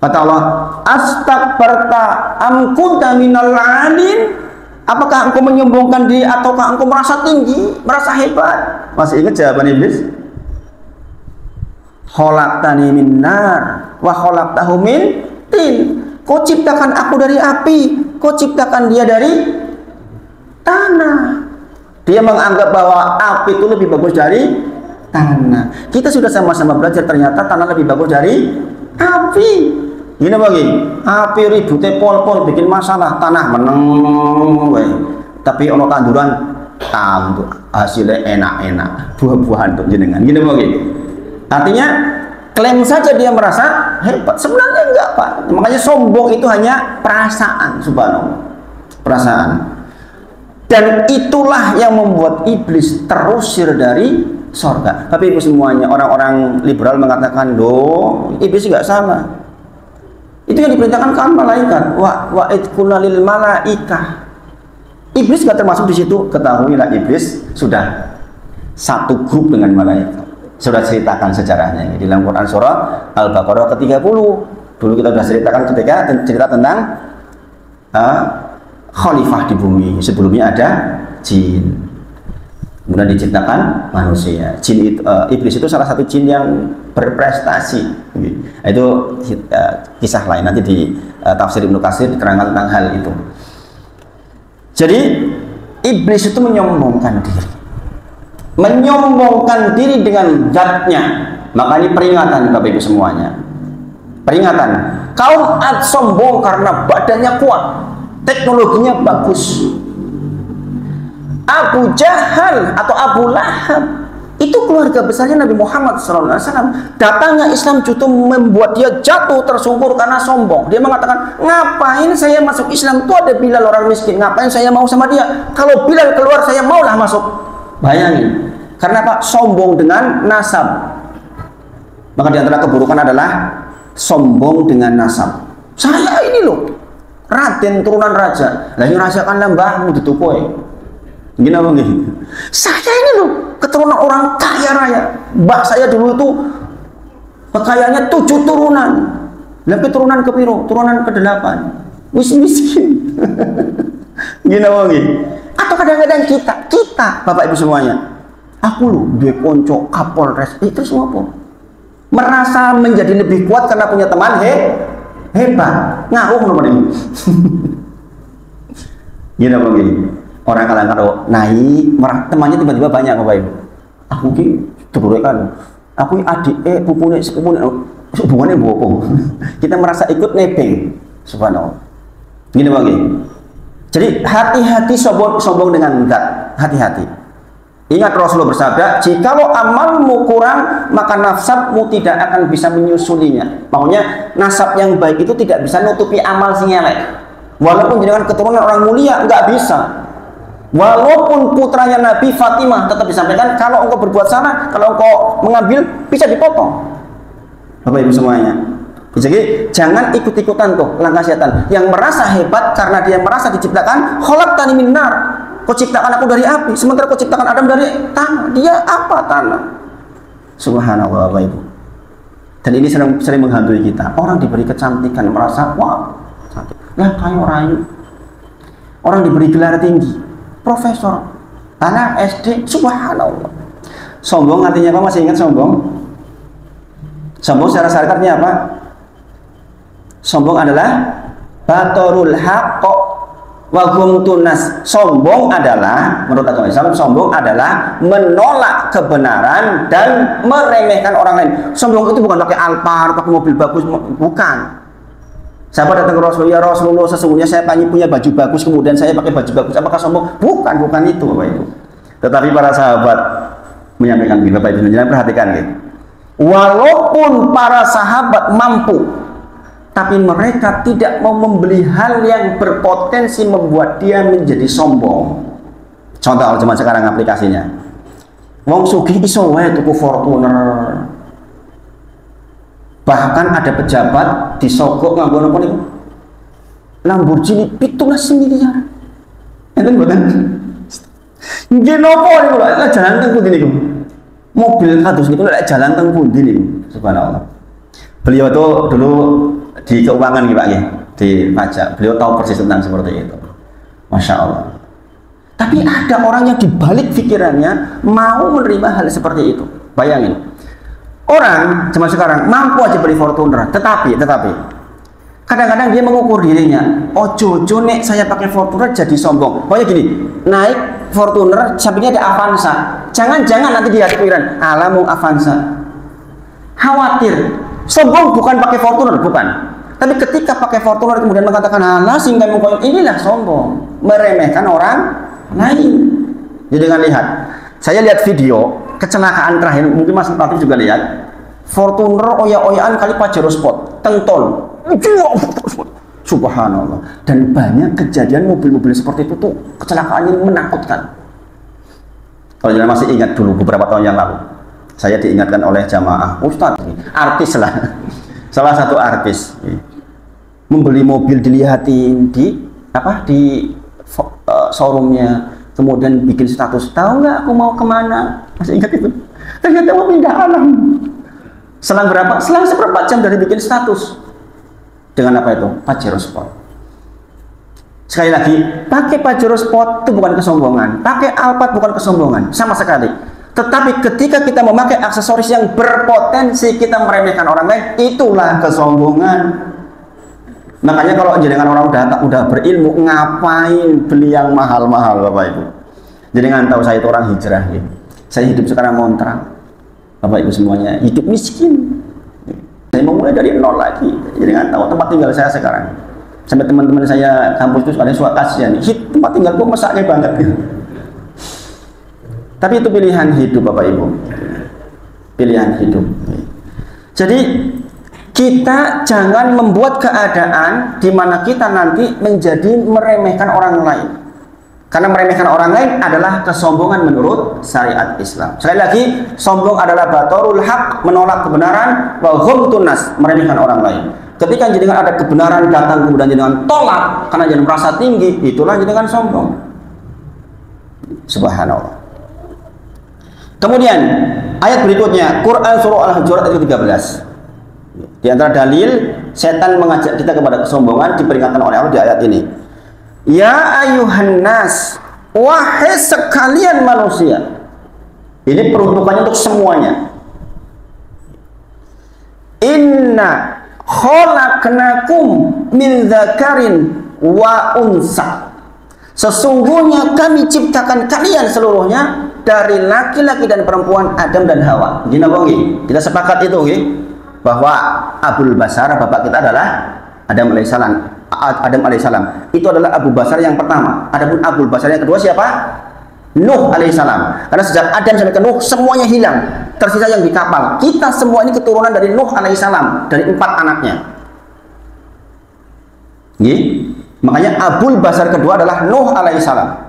Kata Allah, astakbarta am kunta minal alin? Apakah engkau menyombongkan diri ataukah engkau merasa tinggi, merasa hebat? Masih ingat jawaban iblis? Khalaqtani min nar wa khalaqtahu min tin. Kau ciptakan aku dari api, kau ciptakan dia dari tanah. Dia menganggap bahwa api itu lebih bagus dari tanah. Kita sudah sama-sama belajar, ternyata tanah lebih bagus dari api. Gini bagi, api ributnya pol-pol bikin masalah, tanah meneng, tapi ono tanduran, untuk hasilnya enak-enak, buah-buahan untuk jenengan. Gini bagi. Artinya klaim saja dia merasa hebat. Sebenarnya enggak, Pak. Makanya sombong itu hanya perasaan, subhanallah. Perasaan. Dan itulah yang membuat iblis terusir dari surga. Tapi itu semuanya orang-orang liberal mengatakan, "Loh, iblis enggak salah." Itu yang diperintahkan kan malaikat. Wa idkunna lil malaikah. Iblis enggak termasuk di situ. Ketahuilah iblis sudah satu grup dengan malaikat. Sudah ceritakan sejarahnya ini di dalam Quran surah Al-Baqarah ke-30. Dulu kita sudah ceritakan ketika cerita tentang khalifah di bumi. Sebelumnya ada jin. Kemudian diceritakan manusia. Iblis itu salah satu jin yang berprestasi. Itu kisah lain, nanti di tafsir Ibnu Katsir diterangkan tentang hal itu. Jadi iblis itu menyombongkan diri dengan zatnya. Maka ini peringatan Bapak Ibu semuanya. Peringatan. Kaum Ad sombong karena badannya kuat, teknologinya bagus. Abu Jahal atau Abu Lahab itu keluarga besarnya Nabi Muhammad SAW. Datangnya Islam justru membuat dia jatuh tersungkur karena sombong. Dia mengatakan, ngapain saya masuk Islam? Itu ada Bilal orang miskin, ngapain saya mau sama dia? Kalau Bilal keluar saya maulah masuk. Bayangin, karena Pak, sombong dengan nasab. Maka di antara keburukan adalah sombong dengan nasab. Saya ini loh Raden turunan raja. Lah ini raja kan mbahmu ditukoi. Gini apa gini? Saya ini loh keturunan orang kaya raya. Mbah saya dulu itu kekayaannya 7 turunan. Lebih turunan ke piro? Turunan ke-8. Miskin. Gini apa gini? Atau kadang-kadang kita Bapak Ibu semuanya, aku loh duwe konco Kapolres, itu semua apa? Merasa menjadi lebih kuat karena punya teman hebat. Ngaruh nomor ini. Gini apa gini? Orang kalau naik, temannya tiba-tiba banyak Bapak Ibu. Aku ki kan, aku adik pupune sepupune, hubungannya bohong. Kita merasa ikut nebeng, subhanallah. Gini apa gini? Jadi hati-hati sombong dengan zat, hati-hati. Ingat Rasulullah bersabda, jikalau amalmu kurang, maka nasabmu tidak akan bisa menyusulinya. Maksudnya nasab yang baik itu tidak bisa nutupi amal sing elek. Walaupun dengan keturunan orang mulia nggak bisa. Walaupun putranya Nabi Fatimah tetap disampaikan, kalau engkau berbuat salah, kalau engkau mengambil bisa dipotong. Bapak Ibu semuanya. Jadi jangan ikut-ikutan tuh langkah setan yang merasa hebat karena dia merasa diciptakan khalaqtani min nar. Kau ciptakan aku dari api, sementara kau ciptakan Adam dari tanah. Dia apa tanah? Subhanallah Bapak Ibu. Dan ini sering menghantui kita. Orang diberi kecantikan merasa wah cantik. Lah kayak rayu. Orang diberi gelar tinggi, profesor, anak SD, subhanallah. Sombong artinya apa? Masih ingat sombong? Sombong secara syariatnya apa? Sombong adalah batorul haqq wa gumtunas. Sombong adalah, menurut agama Islam, sombong adalah menolak kebenaran dan meremehkan orang lain. Sombong itu bukan pakai Alphard, pakai mobil bagus, bukan. Sahabat datang ke Rasulullah, ya Rasulullah, sesungguhnya saya punya baju bagus, kemudian saya pakai baju bagus. Apakah sombong? Bukan itu, Bapak Ibu. Tetapi para sahabat menyampaikan begini, Bapak Ibu, jangan perhatikan gitu. Walaupun para sahabat mampu, tapi mereka tidak mau membeli hal yang berpotensi membuat dia menjadi sombong. Contoh zaman sekarang aplikasinya. Wong sugih iso wae tuku Fortuner. Bahkan ada pejabat disogok nganggo napa niku? Lamborghini 17 miliar. Enten mboten? Nggih napa niku lek jalan teng pundi niku? Mobil kados niku lek jalan teng pundi niku? Subhanallah. Beliau itu dulu di keuangan gitu Pak ya, di pajak. Beliau tahu persis tentang seperti itu. Masya Allah. Tapi ada orang yang dibalik pikirannya mau menerima hal seperti itu. Bayangin, orang zaman sekarang mampu aja beli Fortuner, tetapi kadang-kadang dia mengukur dirinya. Oh jojo nek saya pakai Fortuner jadi sombong. Pokoknya gini, naik Fortuner sampingnya ada Avanza. Jangan-jangan nanti dia pikiran, alamu Avanza. Khawatir. Sombong bukan pakai Fortuner, bukan. Tapi ketika pakai Fortuner kemudian mengatakan alah sing kamu koyo, inilah sombong, meremehkan orang lain. Jadi dengan lihat, saya lihat video kecelakaan terakhir, mungkin Mas Latif juga lihat. Fortuner oya-oyaan kali Pajero Sport tentol. Subhanallah. Dan banyak kejadian mobil-mobil seperti itu tuh kecelakaannya menakutkan. Kalau jangan masih ingat dulu beberapa tahun yang lalu, saya diingatkan oleh jamaah Ustadz, artis lah, salah satu artis membeli mobil dilihatin di showroomnya, kemudian bikin status, tahu nggak aku mau kemana? Masih ingat itu? Ternyata mau pindah alam. Selang berapa? Selang seperempat jam dari bikin status. Dengan apa itu? Pajero Sport. Sekali lagi, pakai Pajero Sport itu bukan kesombongan, pakai Alphard bukan kesombongan, sama sekali. Tetapi ketika kita memakai aksesoris yang berpotensi kita meremehkan orang lain, itulah kesombongan. Makanya kalau jenengan orang udah berilmu, ngapain beli yang mahal-mahal, Bapak Ibu? Jenengan tahu saya itu orang hijrah, gitu. Saya hidup sekarang ngontrak. Bapak Ibu semuanya hidup miskin. Saya mau mulai dari nol lagi. Jenengan tahu tempat tinggal saya sekarang. Sampai teman-teman saya kampus itu ada suka kasihan. Tempat tinggalku mesaknya banget. Gitu. Tapi itu pilihan hidup, Bapak Ibu. Pilihan hidup. Jadi kita jangan membuat keadaan di mana kita nanti menjadi meremehkan orang lain. Karena meremehkan orang lain adalah kesombongan menurut syariat Islam. Sekali lagi, sombong adalah batorul haq, menolak kebenaran, wa ghumtun nas, meremehkan orang lain. Ketika jenengan ada kebenaran datang kemudian jenengan tolak karena jenengan merasa tinggi, itulah jenengan sombong. Subhanallah. Kemudian ayat berikutnya, Quran surah Al-Hujurat ayat 13. Di antara dalil setan mengajak kita kepada kesombongan diperingatkan oleh Allah di ayat ini. Ya ayuhan nas, wahai sekalian manusia. Ini peruntukannya untuk semuanya. Inna khalaqnakum min dzakarin wa unsa. Sesungguhnya kami ciptakan kalian seluruhnya dari laki-laki dan perempuan, Adam dan Hawa. Gini apa nggih? Kita sepakat itu nggih, bahwa Abul Basar bapak kita adalah Adam alaihissalam. Adam alaihissalam itu adalah Abu Basar yang pertama. Adapun Abul Basar yang kedua siapa? Nuh alaihissalam. Karena sejak Adam sampai ke Nuh semuanya hilang, tersisa yang di kapal. Kita semua ini keturunan dari Nuh alaihissalam, dari 4 anaknya. Nggih? Makanya Abul Basar kedua adalah Nuh alaihissalam.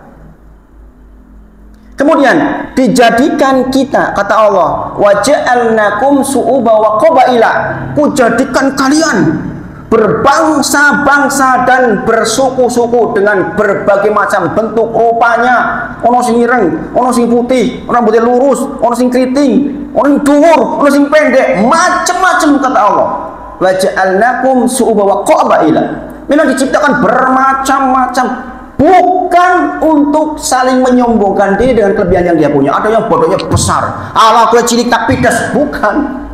Kemudian dijadikan kita, kata Allah, waja'alnakum su'uba wa qabaila, kujadikan kalian berbangsa-bangsa dan bersuku-suku dengan berbagai macam bentuk rupanya. Ono sing ireng, ono sing putih, ono rambutnya lurus, ono sing keriting, ono sing dhuwur, ono sing pendek, macam-macam kata Allah. Waja'alnakum su'uba wa qabaila. Memang diciptakan bermacam-macam, bukan untuk saling menyombongkan diri dengan kelebihan yang dia punya. Ada yang bodohnya besar, ala gue cilik tak pidas, bukan.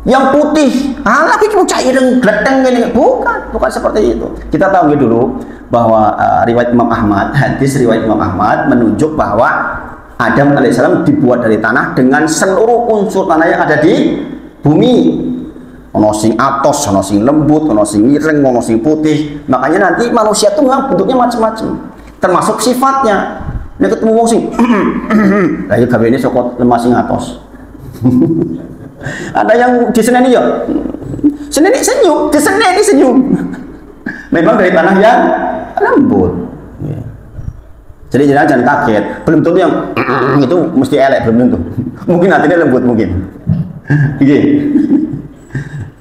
Yang putih, ala gue cair dan gleteng ini, bukan seperti itu. Kita tahu dulu bahwa riwayat Imam Ahmad, hadis riwayat Imam Ahmad menunjuk bahwa Adam alaihissalam dibuat dari tanah dengan seluruh unsur tanah yang ada di bumi. Ono sing atos, ono sing lembut, ono sing ireng, ono sing putih. Makanya nanti manusia itu memang bentuknya macam-macam, termasuk sifatnya. Nek ketemu wong sing lah ya gawe ini sokot lemah sing atos. Ada yang diseneni ya. Seneni senyum, diseneni senyum. Memang dari tanah yang lembut. Jadi jangan kaget, belum tentu yang itu mesti elek, belum tentu. Mungkin hatinya lembut mungkin.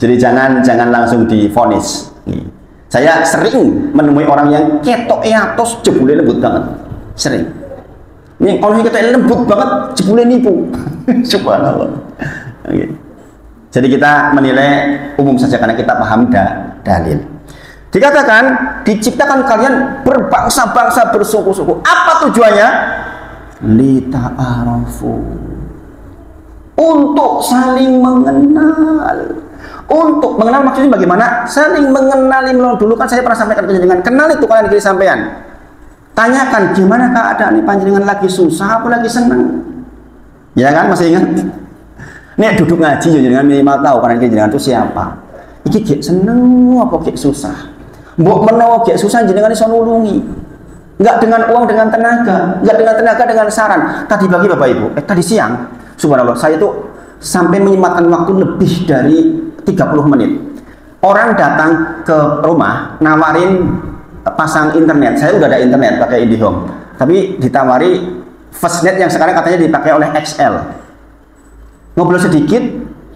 Jadi jangan langsung divonis. Saya sering menemui orang yang ketok atos jebule lembut banget. Sering. Ini orang yang ketok lembut banget jebule nipu. Subhanallah. Okay. Jadi kita menilai umum saja karena kita paham dalil. Dikatakan diciptakan kalian berbangsa-bangsa bersuku-suku. Apa tujuannya? Lita'arafu. Untuk saling mengenal. Untuk mengenal maksudnya bagaimana? Saling mengenali. Dulu kan saya pernah sampaikan dengan kenal itu kalian kiri sampean. Tanyakan gimana keadaan ini panjenengan, lagi susah apa lagi senang? Ya kan, masih ingat? Nek duduk ngaji jenengan minimal tahu karena jenengan itu siapa. Iki gek seneng apa gek susah? Mbok menawa gek susah jenengan iso nulungi. Enggak dengan uang, dengan tenaga, enggak dengan tenaga, dengan saran. Tadi pagi Bapak Ibu, tadi siang, subhanallah, saya itu sampai menyempatkan waktu lebih dari 30 menit. Orang datang ke rumah nawarin pasang internet. Saya udah ada internet pakai IndiHome, tapi ditawari Fastnet yang sekarang katanya dipakai oleh XL. Ngobrol sedikit,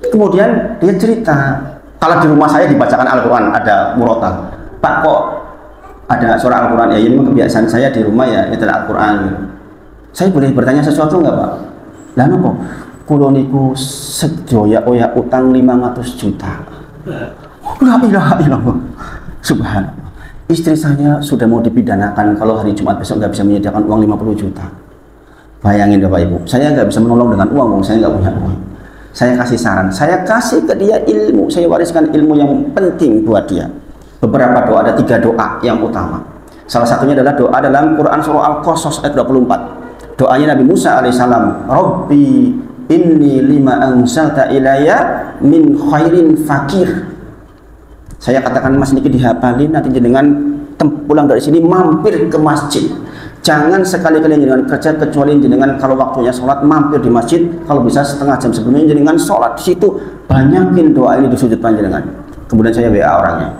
kemudian dia cerita, kalau di rumah saya dibacakan Al-Quran, ada murotal. Pak, kok ada suara Al-Quran? Ya ini kebiasaan saya di rumah ya, itu Al-Quran. Saya boleh bertanya sesuatu nggak, Pak? Lah nopo? Kulo niku sedoya oya utang 500 juta. La ilaha illallah. Subhanallah. Istri saya sudah mau dipidanakan kalau hari Jumat besok nggak bisa menyediakan uang 50 juta. Bayangin Bapak Ibu, saya nggak bisa menolong dengan uang, saya nggak punya uang. Saya kasih saran, saya kasih ke dia ilmu, saya wariskan ilmu yang penting buat dia. Beberapa doa, ada 3 doa yang utama. Salah satunya adalah doa dalam Quran surah Al-Qasas ayat 24. Doanya Nabi Musa alaihissalam, Rabbi inni lima ansalta ilayya min khairin fakir. Saya katakan Mas Niki dihafalin, nanti jenengan pulang dari sini mampir ke masjid. Jangan sekali-kali jenengan kerja kecuali jenengan kalau waktunya sholat mampir di masjid, kalau bisa setengah jam sebelumnya jenengan sholat di situ, banyakin doa ini di sujud panjenengan. Kemudian saya WA orangnya.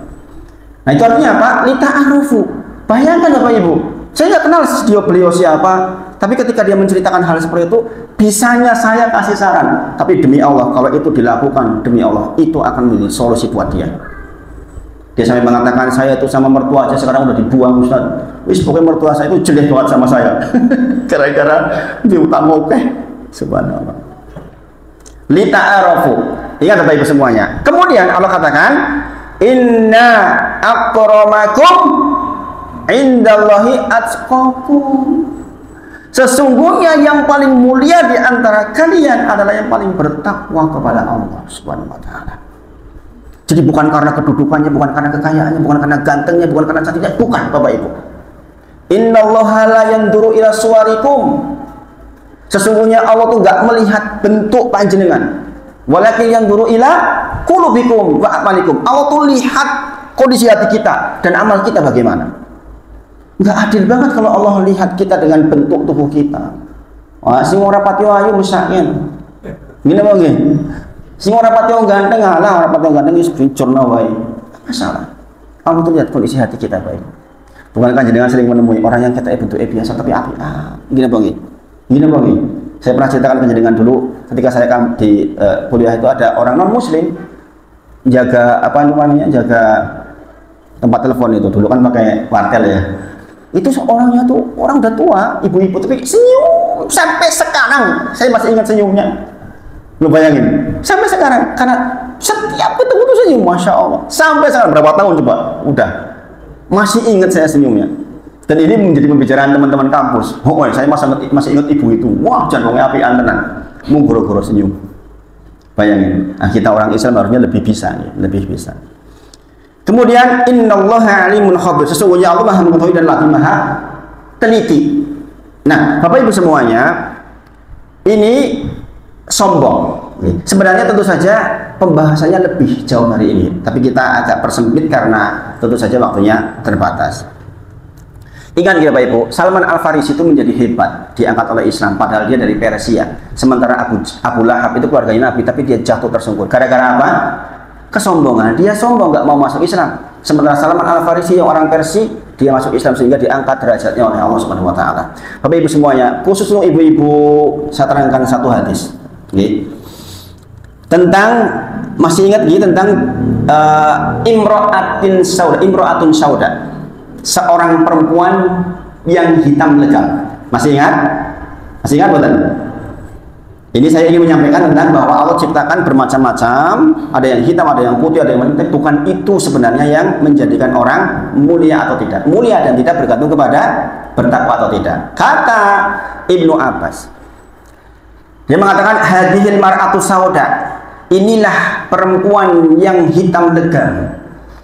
Nah itu artinya apa? Lita'arufu. Bayangkan Bapak Ibu, saya nggak kenal beliau siapa, tapi ketika dia menceritakan hal seperti itu, bisanya saya kasih saran. Tapi demi Allah, kalau itu dilakukan, demi Allah, itu akan menjadi solusi buat dia. Dia sampai mengatakan, saya itu sama mertua aja sekarang udah dibuang Ustaz. Wis pokoknya mertua saya itu jelek banget sama saya. Gara-gara diutang oke. Subhanallah. Lita'arafu. Ingat Bapak Ibu semuanya. Kemudian Allah katakan, inna akramakum indallahi atqakum. Sesungguhnya yang paling mulia di antara kalian adalah yang paling bertakwa kepada Allah Subhanahu wa taala. Jadi bukan karena kedudukannya, bukan karena kekayaannya, bukan karena gantengnya, bukan karena cantiknya, bukan Bapak Ibu. Innallaha la yanzuru ila suwarikum. Sesungguhnya Allah tuh nggak melihat bentuk panjenengan. Walakin yanzuru ila qulubikum wa a'malikum. Allah tuh lihat kondisi hati kita dan amal kita bagaimana. Nggak adil banget kalau Allah lihat kita dengan bentuk tubuh kita. Wah, sing ora pati ayu mesaken. Gini apa nggih? Sing ora pati ganteng, ora pati ganteng wis bicurna wae. Masalah. Allah tuh lihat kondisi hati kita, Bapak. Bukan kan jenengan sering menemui orang yang kita bentuknya biasa tapi api. Gini apa nggih? Gini apa nggih? Saya pernah ceritakan ke jenengan dulu ketika saya di kuliah itu ada orang non muslim jaga apa namanya? Jaga tempat telepon itu. Dulu kan pakai wartel ya. Itu orangnya tuh orang udah tua, ibu-ibu tapi senyum sampai sekarang. Saya masih ingat senyumnya. Lu bayangin, sampai sekarang, karena setiap ketemu tuh senyum, Masya Allah. Sampai sekarang, berapa tahun coba? Udah, masih ingat saya senyumnya. Dan ini menjadi pembicaraan teman-teman kampus. Oh, saya masih ingat ibu itu. Wah, jantungnya api antenan. Mau goro-goro senyum. Bayangin, nah, kita orang Islam harusnya lebih bisa, ya, lebih bisa. Kemudian, innallaha alimun khabir. Sesungguhnya Allah Maha mengetahui dan lagi Maha teliti. Nah, Bapak Ibu semuanya, ini sombong. Sebenarnya tentu saja pembahasannya lebih jauh hari ini, tapi kita agak persempit karena tentu saja waktunya terbatas. Ingat ya Bapak Ibu, Salman Al-Farisi itu menjadi hebat, diangkat oleh Islam, padahal dia dari Persia. Sementara Abu Lahab itu keluarganya Nabi, tapi dia jatuh tersungkur. Gara-gara apa? Kesombongan. Dia sombong, nggak mau masuk Islam. Sementara Salman Al-Farisi yang orang Persia, dia masuk Islam sehingga diangkat derajatnya oleh Allah Subhanahu wa taala. Bapak Ibu semuanya, khusus untuk ibu-ibu saya terangkan satu hadis. Tentang masih ingat tentang imro'atun sauda, seorang perempuan yang hitam legam. Masih ingat? Masih ingat betul? Ini saya ingin menyampaikan tentang bahwa Allah ciptakan bermacam-macam, ada yang hitam, ada yang putih, ada yang putih. Bukan itu sebenarnya yang menjadikan orang mulia atau tidak. Mulia dan tidak bergantung kepada bertakwa atau tidak. Kata Ibnu Abbas, dia mengatakan hadhil mar'atu sauda. Inilah perempuan yang hitam legam.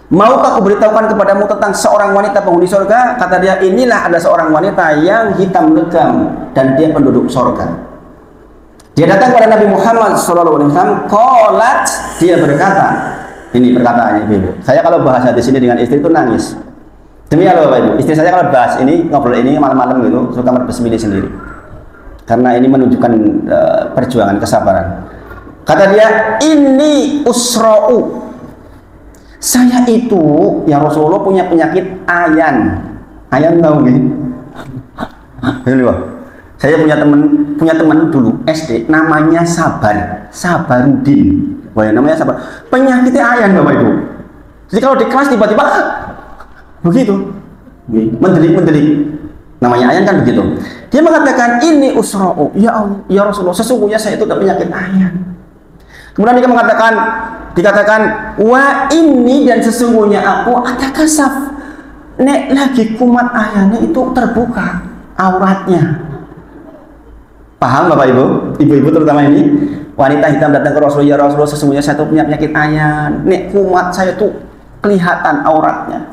Maukah aku beritahukan kepadamu tentang seorang wanita penghuni surga? Kata dia, inilah ada seorang wanita yang hitam legam dan dia penduduk surga. Dia datang kepada Nabi Muhammad SAW. Qalat, dia berkata, ini perkataannya Ibu. Saya kalau bahas di sini dengan istri itu nangis. Demi Allah Bapak Ibu, istri saya kalau bahas ini, ngobrol ini malam-malam gitu, suka bersembunyi sendiri. Karena ini menunjukkan perjuangan kesabaran. Kata dia, ini usra'u. Saya itu ya Rasulullah punya penyakit ayan. Ayan tahu nggih? Saya punya teman dulu SD namanya Sabarudin. Wah, namanya Sabar. Penyakitnya ayan Bapak Ibu. Jadi kalau di kelas tiba-tiba begitu. Mendelik. Namanya ayan kan begitu. Dia mengatakan ini usra'u. Ya Allah, ya Rasulullah, sesungguhnya saya itu ada penyakit ayan. Kemudian dia dikatakan wa ini, dan sesungguhnya aku atakasaf, nek lagi kumat ayahnya itu terbuka auratnya. Paham Bapak Ibu? Ibu-ibu terutama ini, wanita hitam datang ke Rasulullah, ya Rasulullah, sesungguhnya saya itu punya penyakit ayan, nek kumat saya itu kelihatan auratnya.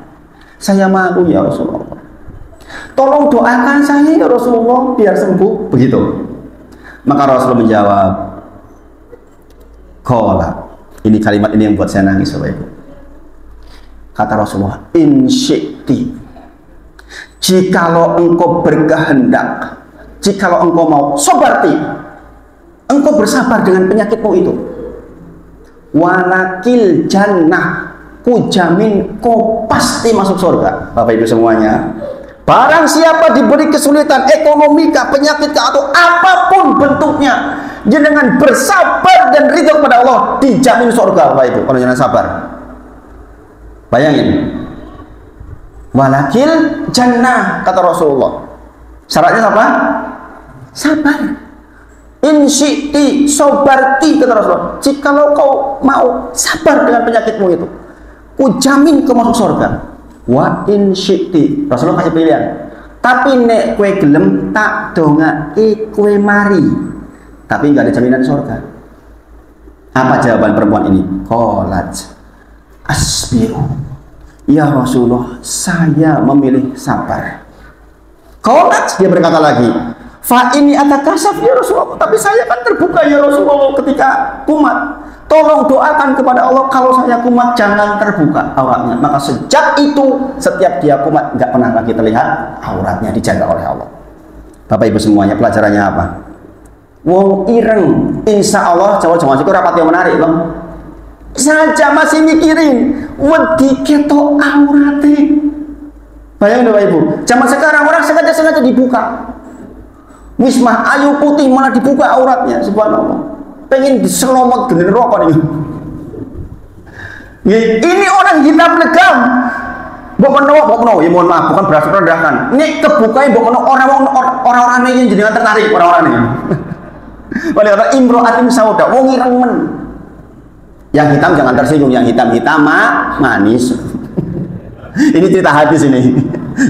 Saya malu ya Rasulullah. Tolong doakan saya ya Rasulullah biar sembuh. Begitu. Maka Rasulullah menjawab, Qala, ini kalimat ini yang buat saya nangis Bapak Ibu. Kata Rasulullah, in syi'ti, jikalau engkau berkehendak, jikalau engkau mau, sobarti, engkau bersabar dengan penyakitmu itu, walakil jannah, ku jamin kau pasti masuk surga. Bapak Ibu semuanya, barang siapa diberi kesulitan ekonomi kah, penyakit kah, atau apapun bentuknya, jenengan bersabar dan ridho kepada Allah, dijamin surga Bapak Ibu. Kalau jangan sabar, bayangin, walakil jannah kata Rasulullah. Syaratnya apa? Sabar. In syi'ti sobarti kata Rasulullah. Jikalau kau mau sabar dengan penyakitmu itu, ku jamin kau masuk surga. Wa in syi'ti, Rasulullah kasih pilihan. Tapi nek kue gelem tak dongake kue mari, tapi nggak ada jaminan surga. Apa jawaban perempuan ini? Qalat asbiru, ya Rasulullah, saya memilih sabar. Qalat, dia berkata lagi, fa ini atakasaf ya Rasulullah, tapi saya kan terbuka ya Rasulullah ketika kumat. Tolong doakan kepada Allah kalau saya kumat jangan terbuka auratnya. Maka sejak itu setiap dia kumat nggak pernah lagi terlihat auratnya, dijaga oleh Allah. Bapak Ibu semuanya, pelajarannya apa? Wong ireng, insya Allah Jawa-Jawa itu rapat yang menarik loh. Saja masih mikirin wedi ketok aurate. Bayangin Bapak Ibu, zaman sekarang orang sengaja dibuka. Wismah ayu putih malah dibuka auratnya, subhanallah. Pengen diselomot gede rokok nih. Ini orang hitam legam. Bokno, ya mohon maaf, bukan berarti merendahkan. Ini kebukain bokno orang-orang yang jadi tertarik orang-orang ini. Oleh orang imro'atin sauda, wong ireng men. Yang hitam jangan tersinggung, yang hitam manis. Ini cerita hadis ini.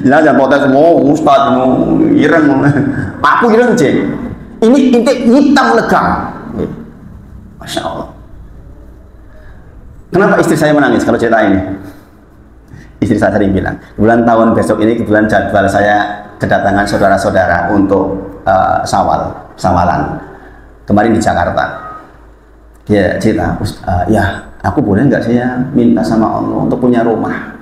Jangan protes semua ustaz ireng. Aku ireng cek. Ini intik hitam legam. Masya Allah. Kenapa istri saya menangis kalau cerita ini? Istri saya sering bilang, bulan tahun besok ini kebetulan jadwal saya kedatangan saudara-saudara untuk sawalan kemarin di Jakarta. Dia cerita, ya aku boleh nggak saya minta sama Allah untuk punya rumah?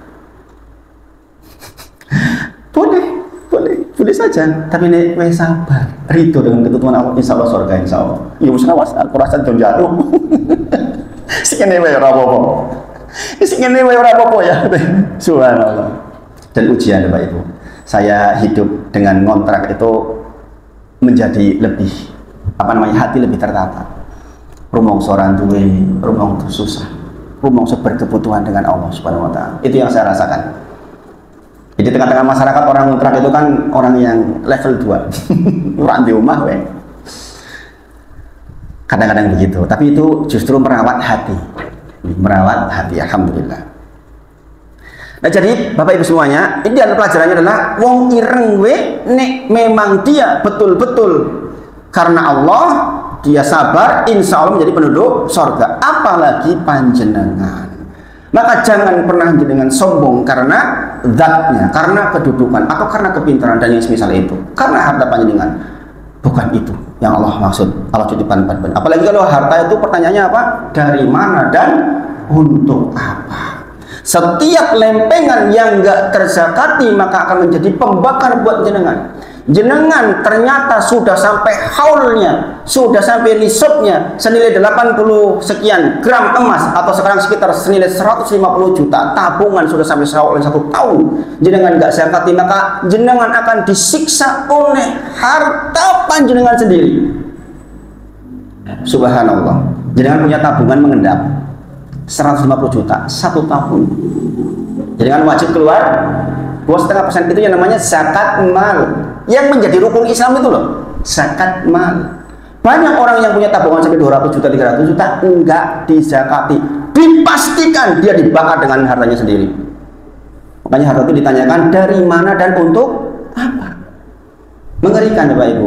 boleh saja, tapi nek wes sabar, ridho dengan ketentuan Allah, insya Allah surga, insya Allah. Ya wes aku rasa don jarum. Sikene wae ora apa-apa. Sikene wae ora apa-apa ya. Subhanallah. Dan ujian Bapak Ibu. Saya hidup dengan kontrak itu menjadi lebih hati lebih tertata. Rumong seorang duwe, rumong susah. Rumong berkebutuhan dengan Allah Subhanahu wa taala. Itu yang saya rasakan. Jadi tengah-tengah masyarakat orang kontrak itu kan orang yang level 2. Orang di rumah we. Kadang-kadang begitu, tapi itu justru merawat hati, alhamdulillah. Nah jadi Bapak Ibu semuanya, ini adalah pelajarannya adalah wong ireng we nek memang dia betul-betul karena Allah dia sabar, insya Allah menjadi penduduk surga. Apalagi panjenengan, maka jangan pernah dengan sombong karena zatnya, karena kedudukan atau karena kepintaran dan yang semisal itu. Karena harta panjenengan bukan itu yang Allah maksud. Allah titipkan pada. Apalagi kalau harta itu pertanyaannya apa? Dari mana dan untuk apa? Setiap lempengan yang enggak terzakati maka akan menjadi pembakar buat jenengan. jenengan ternyata sudah sampai haulnya, sudah sampai nisabnya senilai 80 sekian gram emas, atau sekarang sekitar senilai 150 juta, tabungan sudah sampai haul 1 tahun, jenengan nggak zakati, maka jenengan akan disiksa oleh harta panjenengan sendiri. Subhanallah, jenengan punya tabungan mengendap 150 juta 1 tahun, jenengan wajib keluar 2,5% itu yang namanya zakat mal, yang menjadi rukun Islam itu loh, zakat mal. Banyak orang yang punya tabungan sampai 200 juta 300 juta enggak dizakati, dipastikan dia dibakar dengan hartanya sendiri. Makanya harta itu ditanyakan dari mana dan untuk apa. Mengerikan Bapak Ibu.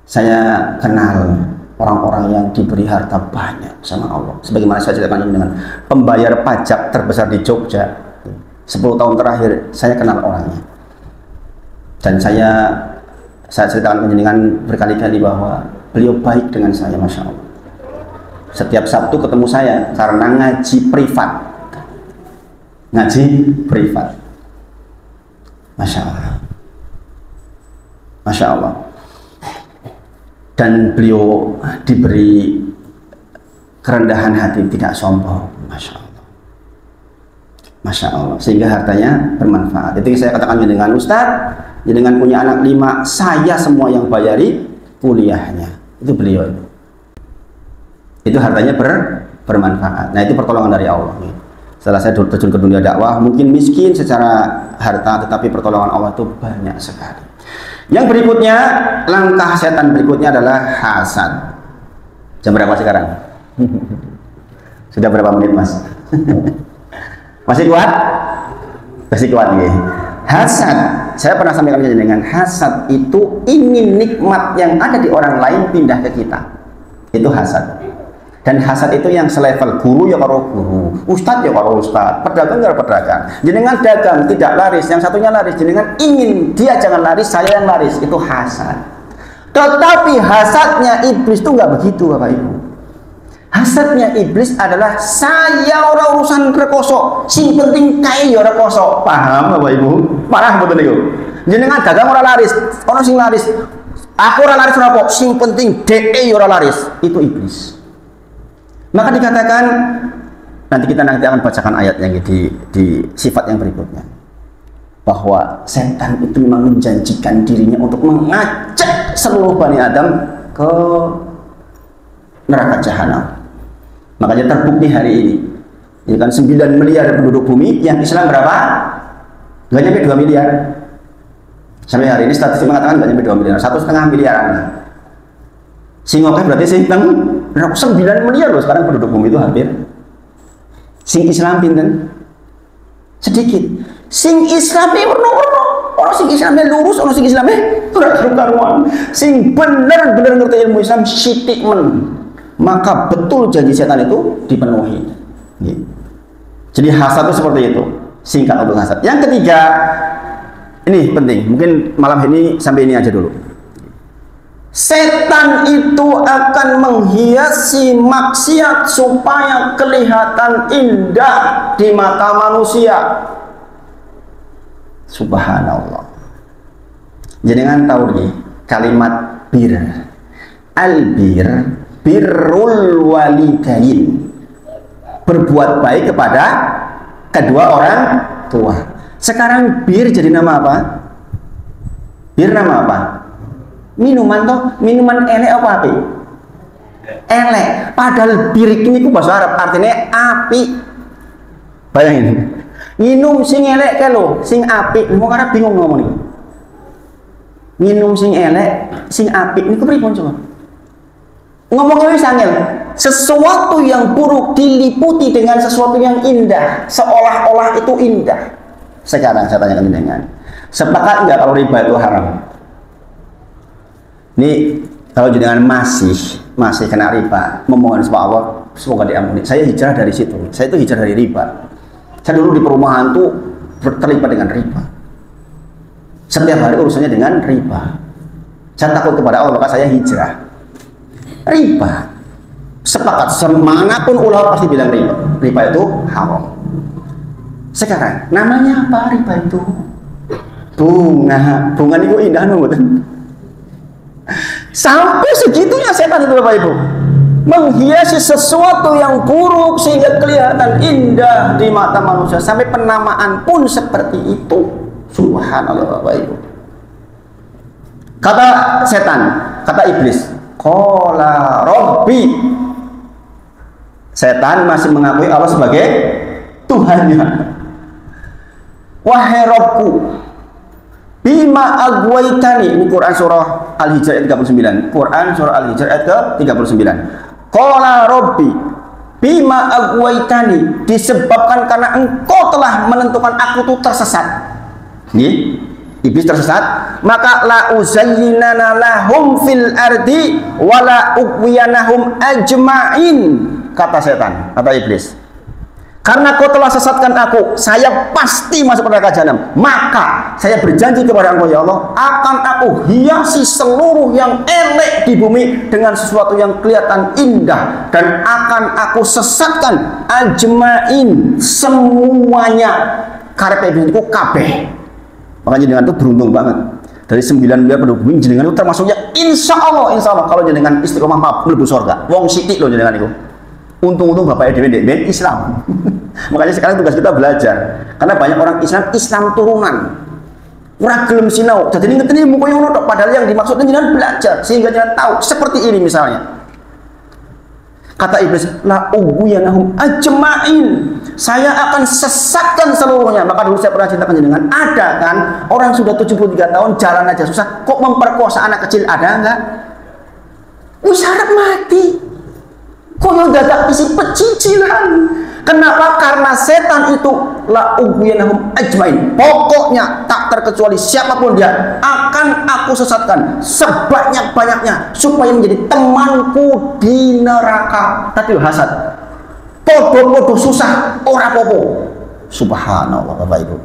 Saya kenal orang-orang yang diberi harta banyak sama Allah, sebagaimana saya ceritakan dengan pembayar pajak terbesar di Jogja. 10 tahun terakhir saya kenal orangnya, dan saya ceritakan penjenengan berkali-kali bahwa beliau baik dengan saya, Masya Allah. Setiap Sabtu ketemu saya karena ngaji privat, Masya Allah, Masya Allah. Dan beliau diberi kerendahan hati, tidak sombong, Masya Allah. Masya Allah, sehingga hartanya bermanfaat. Itu saya katakan dengan Ustaz, dengan punya anak 5, saya semua yang bayari kuliahnya. Itu beliau itu hartanya bermanfaat. Nah, itu pertolongan dari Allah. Setelah saya terjun ke dunia dakwah, mungkin miskin secara harta, tetapi pertolongan Allah itu banyak sekali. Yang berikutnya, langkah setan berikutnya adalah hasad. Jam berapa sekarang? Sudah berapa menit, Mas? Masih kuat? Masih kuat ya. Hasad, saya pernah sampaikan dengan hasad itu ingin nikmat yang ada di orang lain pindah ke kita. Itu hasad. Dan hasad itu yang selevel, guru ya karo guru, ustadz ya karo ustadz, pedagang ya pedagang. Jenengan dagang tidak laris, yang satunya laris, jenengan ingin dia jangan laris, saya yang laris. Itu hasad. Tetapi hasadnya iblis itu nggak begitu, Bapak Ibu. Hasadnya iblis adalah saya orang urusan rekoso, sing penting kaya ya rekoso. Paham Bapak Ibu? Parah betul niku. Jenengan dagang ora laris, ono sing laris. Aku ora laris ora apa, sing penting DE ya ora laris. Itu iblis. Maka dikatakan, nanti kita akan bacakan ayat yang di sifat yang berikutnya, bahwa setan itu memang menjanjikan dirinya untuk mengajak seluruh Bani Adam ke neraka jahanam. Makanya terbukti hari ini, kan 9 miliar penduduk bumi, yang Islam berapa? Nggak nyampe 2 miliar. Sampai hari ini statistik mengatakan nggak nyampe 2 miliar, 1,5 miliaran. Singoknya berarti sing 9 miliar loh sekarang penduduk bumi itu hampir. Sing Islam pinten? Sedikit. Sing Islamnya warna-warna. Orang sing Islamnya lurus, orang sing Islamnya karuan. Sing bener-bener ngerti ilmu Islam sithik men. Maka betul janji setan itu dipenuhi. Jadi hasad itu seperti itu. Singkat untuk hasad. Yang ketiga, ini penting. Mungkin malam ini sampai ini aja dulu. Setan itu akan menghiasi maksiat supaya kelihatan indah di mata manusia. Subhanallah. Jadi kan tahu nih kalimat bir, albir, birrul walidain, berbuat baik kepada kedua orang tua. Sekarang bir jadi nama apa? Bir nama apa? Minuman toh, minuman elek apa api? Elek. Padahal bir ini ku bahasa Arab artinya api. Bayangin. Minum sing elek kalau sing api, mau karena bingung ngomong ini. Minum sing elek, sing api ini kepripun coba? Ngomongnya wis angel. Sesuatu yang buruk diliputi dengan sesuatu yang indah, seolah-olah itu indah. Sekarang saya tanyakan dengan, sepakat nggak kalau riba itu haram? Ini kalau jenengan masih kena riba, memohon sama Allah semoga diampuni. Saya hijrah dari situ. Saya itu hijrah dari riba. Saya dulu di perumahan tuh terlibat dengan riba. Setiap hari urusannya dengan riba. Saya takut kepada Allah, maka saya hijrah. Riba. Sepakat semanapun ulama pasti bilang riba. Riba itu haram. Sekarang namanya apa riba itu? bunga itu indah banget. Sampai segitunya setan itu Bapak Ibu, menghiasi sesuatu yang buruk sehingga kelihatan indah di mata manusia, sampai penamaan pun seperti itu. Subhanallah Bapak Ibu. Kata setan, kata iblis, qala rabbi. Setan masih mengakui Allah sebagai Tuhannya. Wahai Rabbku, bima agwaitani. Ini Quran surah Al-Hijr ayat 39. Quran surah Al-Hijr ayat ke-39. Qala rabbi bima agwaitani, disebabkan karena engkau telah menentukan aku itu tersesat. Nih, iblis tersesat, maka la uzayyinana lahum fil ardi wala ughwiyanahum ajma'in. Kata setan, kata iblis, karena kau telah sesatkan aku, saya pasti masuk neraka jahanam. Maka saya berjanji kepada engkau ya Allah, akan aku hiasi seluruh yang elek di bumi dengan sesuatu yang kelihatan indah, dan akan aku sesatkan ajma'in, semuanya. Karep iblis itu kabeh. Makanya jenengan itu beruntung banget. Dari 9 miliar penduduk bumi, jenengan itu termasuknya insya Allah kalau jenengan istiqomah mlebu surga. Wong sithik loh jenengan itu. Untung-untung bapaknya dewe Islam. Makanya sekarang tugas kita belajar. Karena banyak orang Islam turunan. Ora gelem sinau. Jadi ngerti ilmu koyo ngono tok, padahal yang dimaksudnya jenengan belajar sehingga jenengan tahu. Seperti ini misalnya. Kata iblis, la ughwiyanahum ajma'in. Saya akan sesatkan seluruhnya. Maka dulu saya pernah ceritakan jenengan, ada kan orang sudah 73 tahun jalan aja susah, kok memperkosa anak kecil, ada enggak? Wis harap mati. Kok yang dadak isi pecicilan. Kenapa? Karena setan itu la ughwiyanahum ajmain. Pokoknya tak terkecuali siapapun dia akan aku sesatkan sebanyak-banyaknya supaya menjadi temanku di neraka. Tapi hasad. Podo-podo susah ora popo. Subhanallah Bapak Ibu.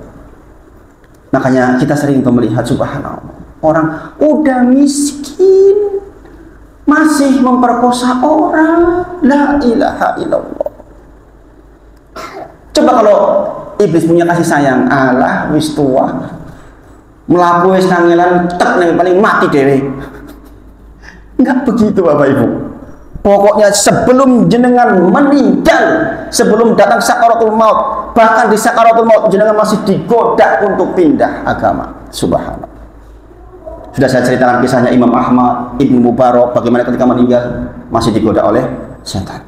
Makanya kita sering melihat subhanallah, orang udah miskin masih memperkosa orang. La ilaha illallah. Coba kalau iblis punya kasih sayang, Allah wis tua melaku wis kangelan tek ning paling mati dewe. Enggak begitu Bapak Ibu. Pokoknya sebelum jenengan meninggal, sebelum datang sakaratul maut, bahkan di sakaratul maut jenengan masih digoda untuk pindah agama. Subhanallah. Sudah saya ceritakan kisahnya Imam Ahmad, Ibnu Mubarak, bagaimana ketika meninggal masih digoda oleh setan.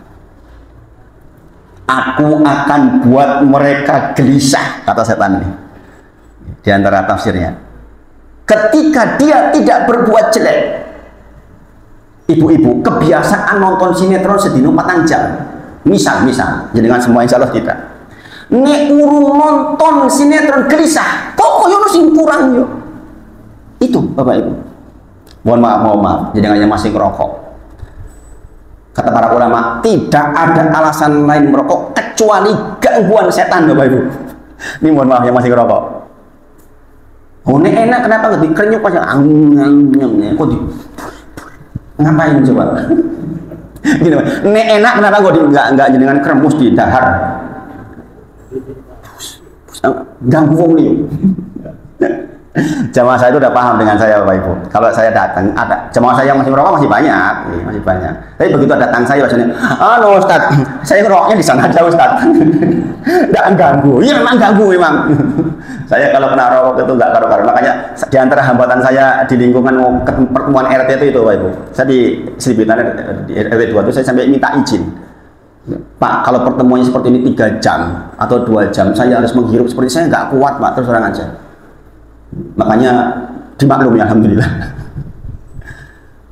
Aku akan buat mereka gelisah, kata setan ini. Di antara tafsirnya, ketika dia tidak berbuat jelek. Ibu-ibu kebiasaan nonton sinetron sedino 4 jam. Misal, jenengan semua insya Allah tidak. Nek urung nonton sinetron gelisah, kok koyo sing kurang yo. Itu Bapak Ibu. Mohon maaf, jenengan yang masih ngerokok. Kata para ulama, tidak ada alasan lain merokok kecuali gangguan setan Bapak Ibu. Ini mohon maaf yang masih ngerokok. Oh, ini enak kenapa nggak dikerenyuk aja? Kok di ngapain coba? Gini, ini enak kenapa gue nggak jenengan kremus di dahar? Ganggu wong nih. Jamaah saya itu udah paham dengan saya Bapak Ibu. Kalau saya datang, ada jamaah saya yang masih merokok masih banyak. Tapi begitu datang saya biasanya, Ustaz, saya ngerokoknya di sana aja Ustaz. Nggak ganggu. Iya memang ganggu memang. Saya kalau kena rokok itu nggak karu-karu. Makanya di antara hambatan saya di lingkungan pertemuan RT itu Bapak Ibu, saya di Sribitan di RT 2 itu saya sampai minta izin. Pak, kalau pertemuannya seperti ini 3 jam atau 2 jam, saya harus menghirup seperti saya nggak kuat Pak, terus terang aja. Makanya dimaklumi alhamdulillah.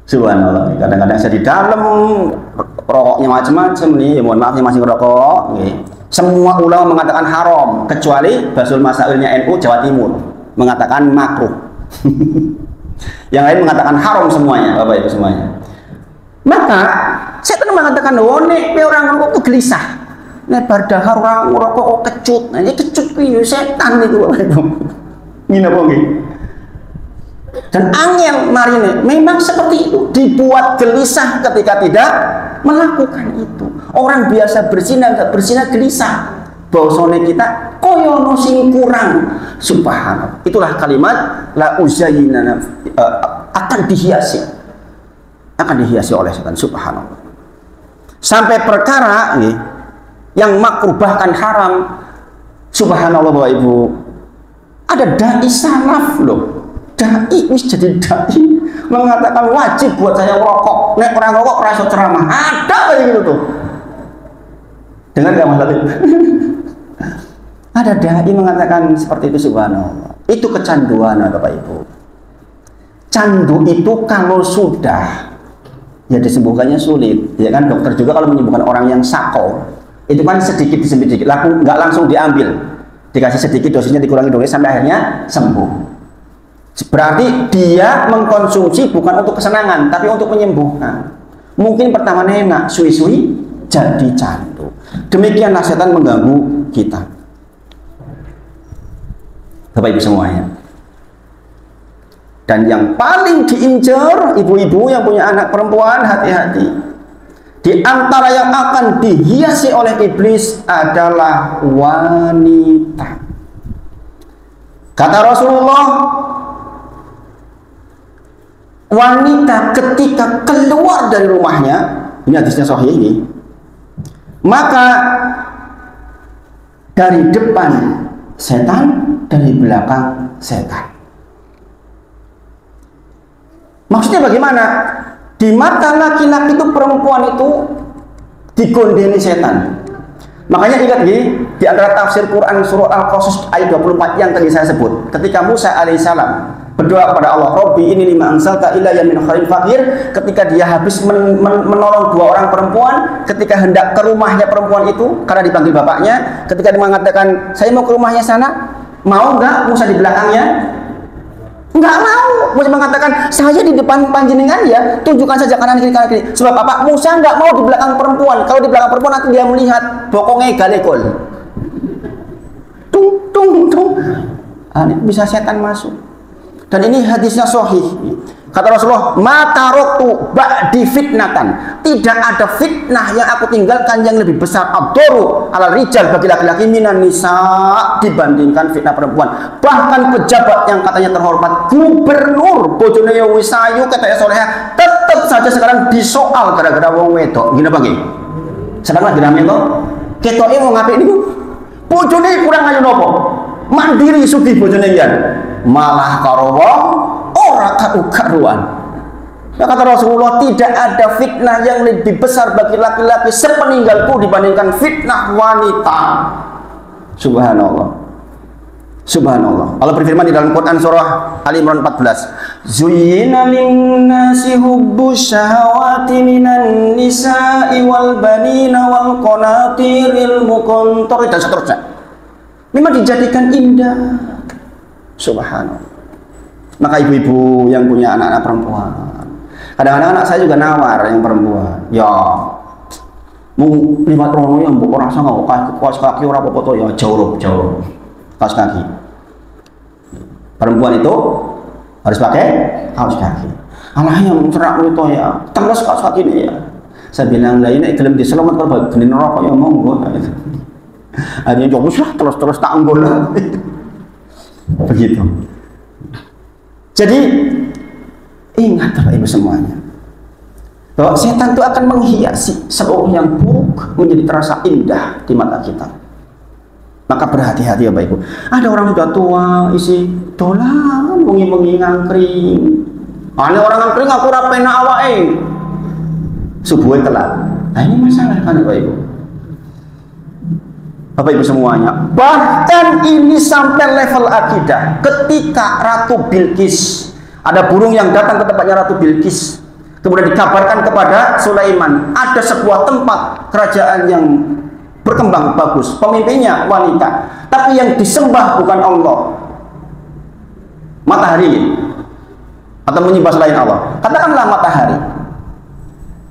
Subhanallah. Kadang-kadang saya di dalam rokoknya macam-macam nih. Mohon maaf yang masih ngerokok. Semua ulama mengatakan haram kecuali Basul Masailnya NU Jawa Timur mengatakan makruh. Yang lain mengatakan haram semuanya, Bapak Ibu semuanya. Maka saya mengatakan, nek orang ngerokok itu gelisah. Nek bardahar orang ngerokok kecut. Nah, ini kecut itu setan itu Bapak Ibu. Gini apa nggih? Dan angel marine memang seperti itu, dibuat gelisah ketika tidak melakukan itu. Orang biasa berzina nggak berzina gelisah, Bosone kita koyono sing kurang. Subhanallah. Itulah kalimat la uzayyinana akan dihiasi. Akan dihiasi oleh setan. Subhanallah. Sampai perkara yang makruh bahkan haram. Subhanallah Bapak Ibu. Ada dai salaf loh. Dai wis jadi dai mengatakan wajib buat saya rokok. Nek orang rokok ora iso ceramah. Ada kayak gitu tuh. Dengar enggak Mas Latif? Ada dai mengatakan seperti itu. Subhanallah. Itu kecanduan Bapak Ibu. Candu itu kalau sudah ya disembuhkannya sulit. Ya kan dokter juga kalau menyembuhkan orang yang sako itu kan sedikit demi sedikit, nggak langsung diambil, dikasih sedikit dosisnya dikurangi dosis sampai akhirnya sembuh. Berarti dia mengkonsumsi bukan untuk kesenangan tapi untuk menyembuhkan. Mungkin pertama enak, suwi-suwi jadi candu. Demikianlah setan mengganggu kita. Bapak Ibu semuanya. Dan yang paling diincar ibu-ibu yang punya anak perempuan, hati-hati. Di antara yang akan dihiasi oleh iblis adalah wanita. Kata Rasulullah, wanita ketika keluar dari rumahnya, ini hadisnya sahih ini, maka dari depan setan, dari belakang setan. Maksudnya bagaimana? Di mata laki-laki itu perempuan itu digondeni setan. Makanya ingat di antara tafsir Quran surah Al-Qasas ayat 24 yang tadi saya sebut, ketika Musa alaihissalam berdoa kepada Allah, Robbi ini lima ansalta ilayya min khairin fakir, ketika dia habis menolong dua orang perempuan, ketika hendak ke rumahnya perempuan itu karena dipanggil bapaknya, ketika dia mengatakan saya mau ke rumahnya sana, mau nggak Musa di belakangnya? Enggak mau. Musa mengatakan saya di depan panjenengan ya, tunjukkan saja kanan kiri kanan kiri. Sebab apa? Musa enggak mau di belakang perempuan. Kalau di belakang perempuan nanti dia melihat bokongnya galekol. Tung tung tung. Ini bisa setan masuk. Dan ini hadisnya sahih. Kata Rasulullah, "Mataroktu ba'di fitnatan." Tidak ada fitnah yang aku tinggalkan yang lebih besar abdoru ala rijal bagi laki-laki minan nisa dibandingkan fitnah perempuan. Bahkan pejabat yang katanya terhormat, gubernur bojone ya wis ayu katanya soleha, tetap saja sekarang disoal gara-gara wong wedok. Gini apa nggih? Sekarang lagi rame to. Ketoke wong apik niku bojone kurang ayu napa? Mandiri sugih bojone yen. Malah karo wong ora karu-karuan. Nah, kata Rasulullah, tidak ada fitnah yang lebih besar bagi laki-laki sepeninggalku dibandingkan fitnah wanita. Subhanallah. Subhanallah. Allah berfirman di dalam Quran surah Ali Imran 14, "Zuyyina lin-nasi hubbus syahawati minan nisa'i wal banina wal qanatiril muqantarati," dan seterusnya. Memang dijadikan indah. Subhanallah. Maka ibu-ibu yang punya anak-anak perempuan, kadang-kadang anak saya juga nawar yang perempuan, ya mau liwat rono yang mbok ora sangka kaos kaki ora apa-apa ya jauh kaos kaki. Perempuan itu harus pakai kaos kaki. Alah yang cerak itu ya terus kaos kaki ini ya. Saya bilang lah ini gelem diselamat kalau geni neraka ya monggo. Ada yang lah terus tak unggul lah. Begitu. Jadi ingat Bapak Ibu semuanya, bahwa setan itu akan menghiasi seluruh yang buruk menjadi terasa indah di mata kita. Maka berhati-hati Bapak Ibu. Ada orang sudah tua isi dolan mengi-mengi ngangkring. Ada orang ngangkring aku ora penak awake. Subuhe telat. Nah ini masalah kan Bapak Ibu. Bapak Ibu semuanya, bahkan ini sampai level akidah. Ketika Ratu Bilqis, ada burung yang datang ke tempatnya Ratu Bilqis, kemudian dikabarkan kepada Sulaiman, ada sebuah tempat kerajaan yang berkembang bagus, pemimpinnya wanita, tapi yang disembah bukan Allah, matahari, atau menyembah selain Allah. Katakanlah matahari.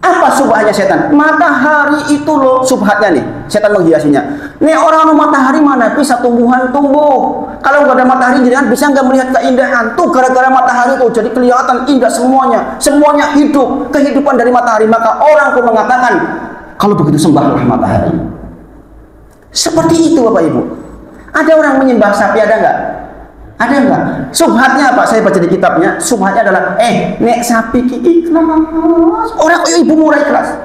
Apa subhatnya setan? Matahari itu loh subhatnya nih, setan menghiasinya. Nih orang matahari mana bisa tumbuhan tumbuh? Kalau nggak ada matahari jangan bisa nggak melihat keindahan. Tuh gara-gara matahari tuh jadi kelihatan indah semuanya, semuanya hidup, kehidupan dari matahari. Maka orang pun mengatakan kalau begitu sembahlah matahari. Seperti itu Bapak Ibu. Ada orang menyembah sapi, ada enggak? Ada enggak? Subhatnya apa? Saya baca di kitabnya, subhatnya adalah nek sapi ki ikhlas. Orang kok ibumu ora ikhlas.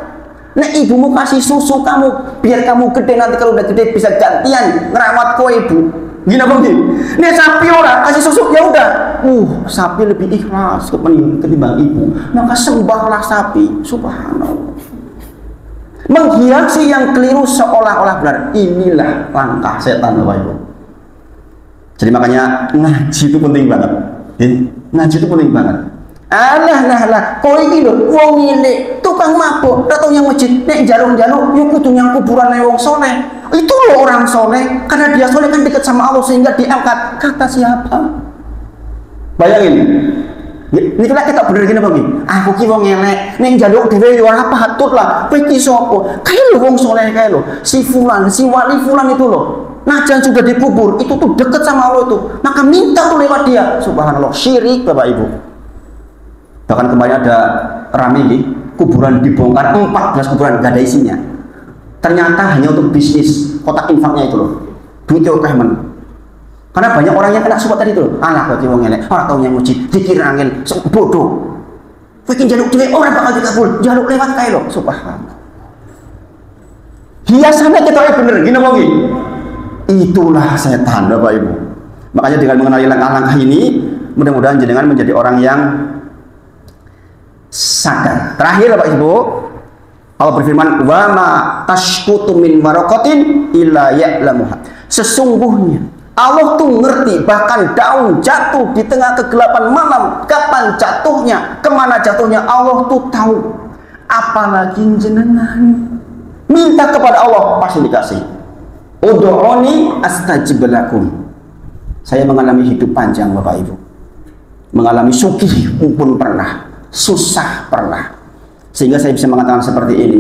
Nek ibumu kasih susu kamu, biar kamu gede, nanti kalau udah gede bisa gantian ngerawat kowe ibu. Gini apa gini? Nek sapi orang kasih susu, ya udah. Sapi lebih ikhlas ketimbang ibu. Maka sembahlah sapi. Subhanallah. Menghiasi yang keliru seolah-olah benar. Inilah langkah setan Bapak Ibu. Jadi makanya ngaji itu penting banget. Ngaji itu penting banget. Alah, kowe iki lho wong ngene, tukang mabuk, datang yang masjid, nek jaluk-jaluk yo kudu yang kuburan wong soleh. Itu loh orang soleh, karena dia soleh kan dekat sama Allah sehingga diangkat. Kata siapa? Bayangin. Ini kalau kita bener gini bagi, aku ki wong elek, nek jaluk dhewe yo ora patut lah. Kowe ki sapa? Kae lho wong soleh kae lho. Si fulan, si wali fulan itu loh. Najan sudah dikubur, itu tuh dekat sama Allah itu. Maka minta tuh lewat dia. Subhanallah, syirik Bapak Ibu. Bahkan kemarin ada rame nih, kuburan dibongkar, 14 kuburan gak ada isinya. Ternyata hanya untuk bisnis, kotak infaknya itu loh. Duitnya oke men. Karena banyak orang yang kena subat tadi itu loh. Alah kok wong elek, ora tau yang muji, dikir angin, bodoh. Kowe ki njaluk dhewe ora bakal dikabul, njaluk lewat kae lho. Subhanallah. Hiasannya kita bener, gini mau gini. Itulah setan Bapak Ibu. Makanya dengan mengenali langkah-langkah ini, mudah-mudahan jenengan menjadi orang yang sadar. Terakhir Bapak Ibu, Allah berfirman, wa ma tashkutu min barakatin illa ya'lamuha. Sesungguhnya Allah tuh ngerti, bahkan daun jatuh di tengah kegelapan malam, kapan jatuhnya, kemana jatuhnya, Allah tuh tahu. Apalagi jenengan minta kepada Allah pasti dikasih. Ud'uni astajib lakum. Saya mengalami hidup panjang Bapak Ibu, mengalami sugih pun pernah, susah pernah, sehingga saya bisa mengatakan seperti ini.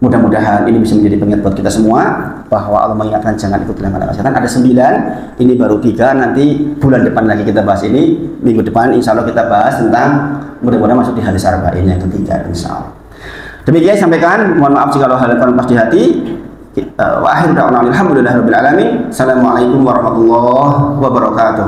Mudah-mudahan ini bisa menjadi pengingat buat kita semua bahwa Allah mengingatkan jangan ikut langkah kesehatan. Ada 9, ini baru 3, nanti bulan depan lagi kita bahas ini. Minggu depan insya Allah kita bahas tentang, mudah-mudahan masuk di hadis arba'in yang ketiga insya Allah. Demikian sampaikan, mohon maaf jika ada hal pas di hati. Wa akhiru da'wana alhamdulillahirabbil alamin. Assalamualaikum warahmatullahi wabarakatuh.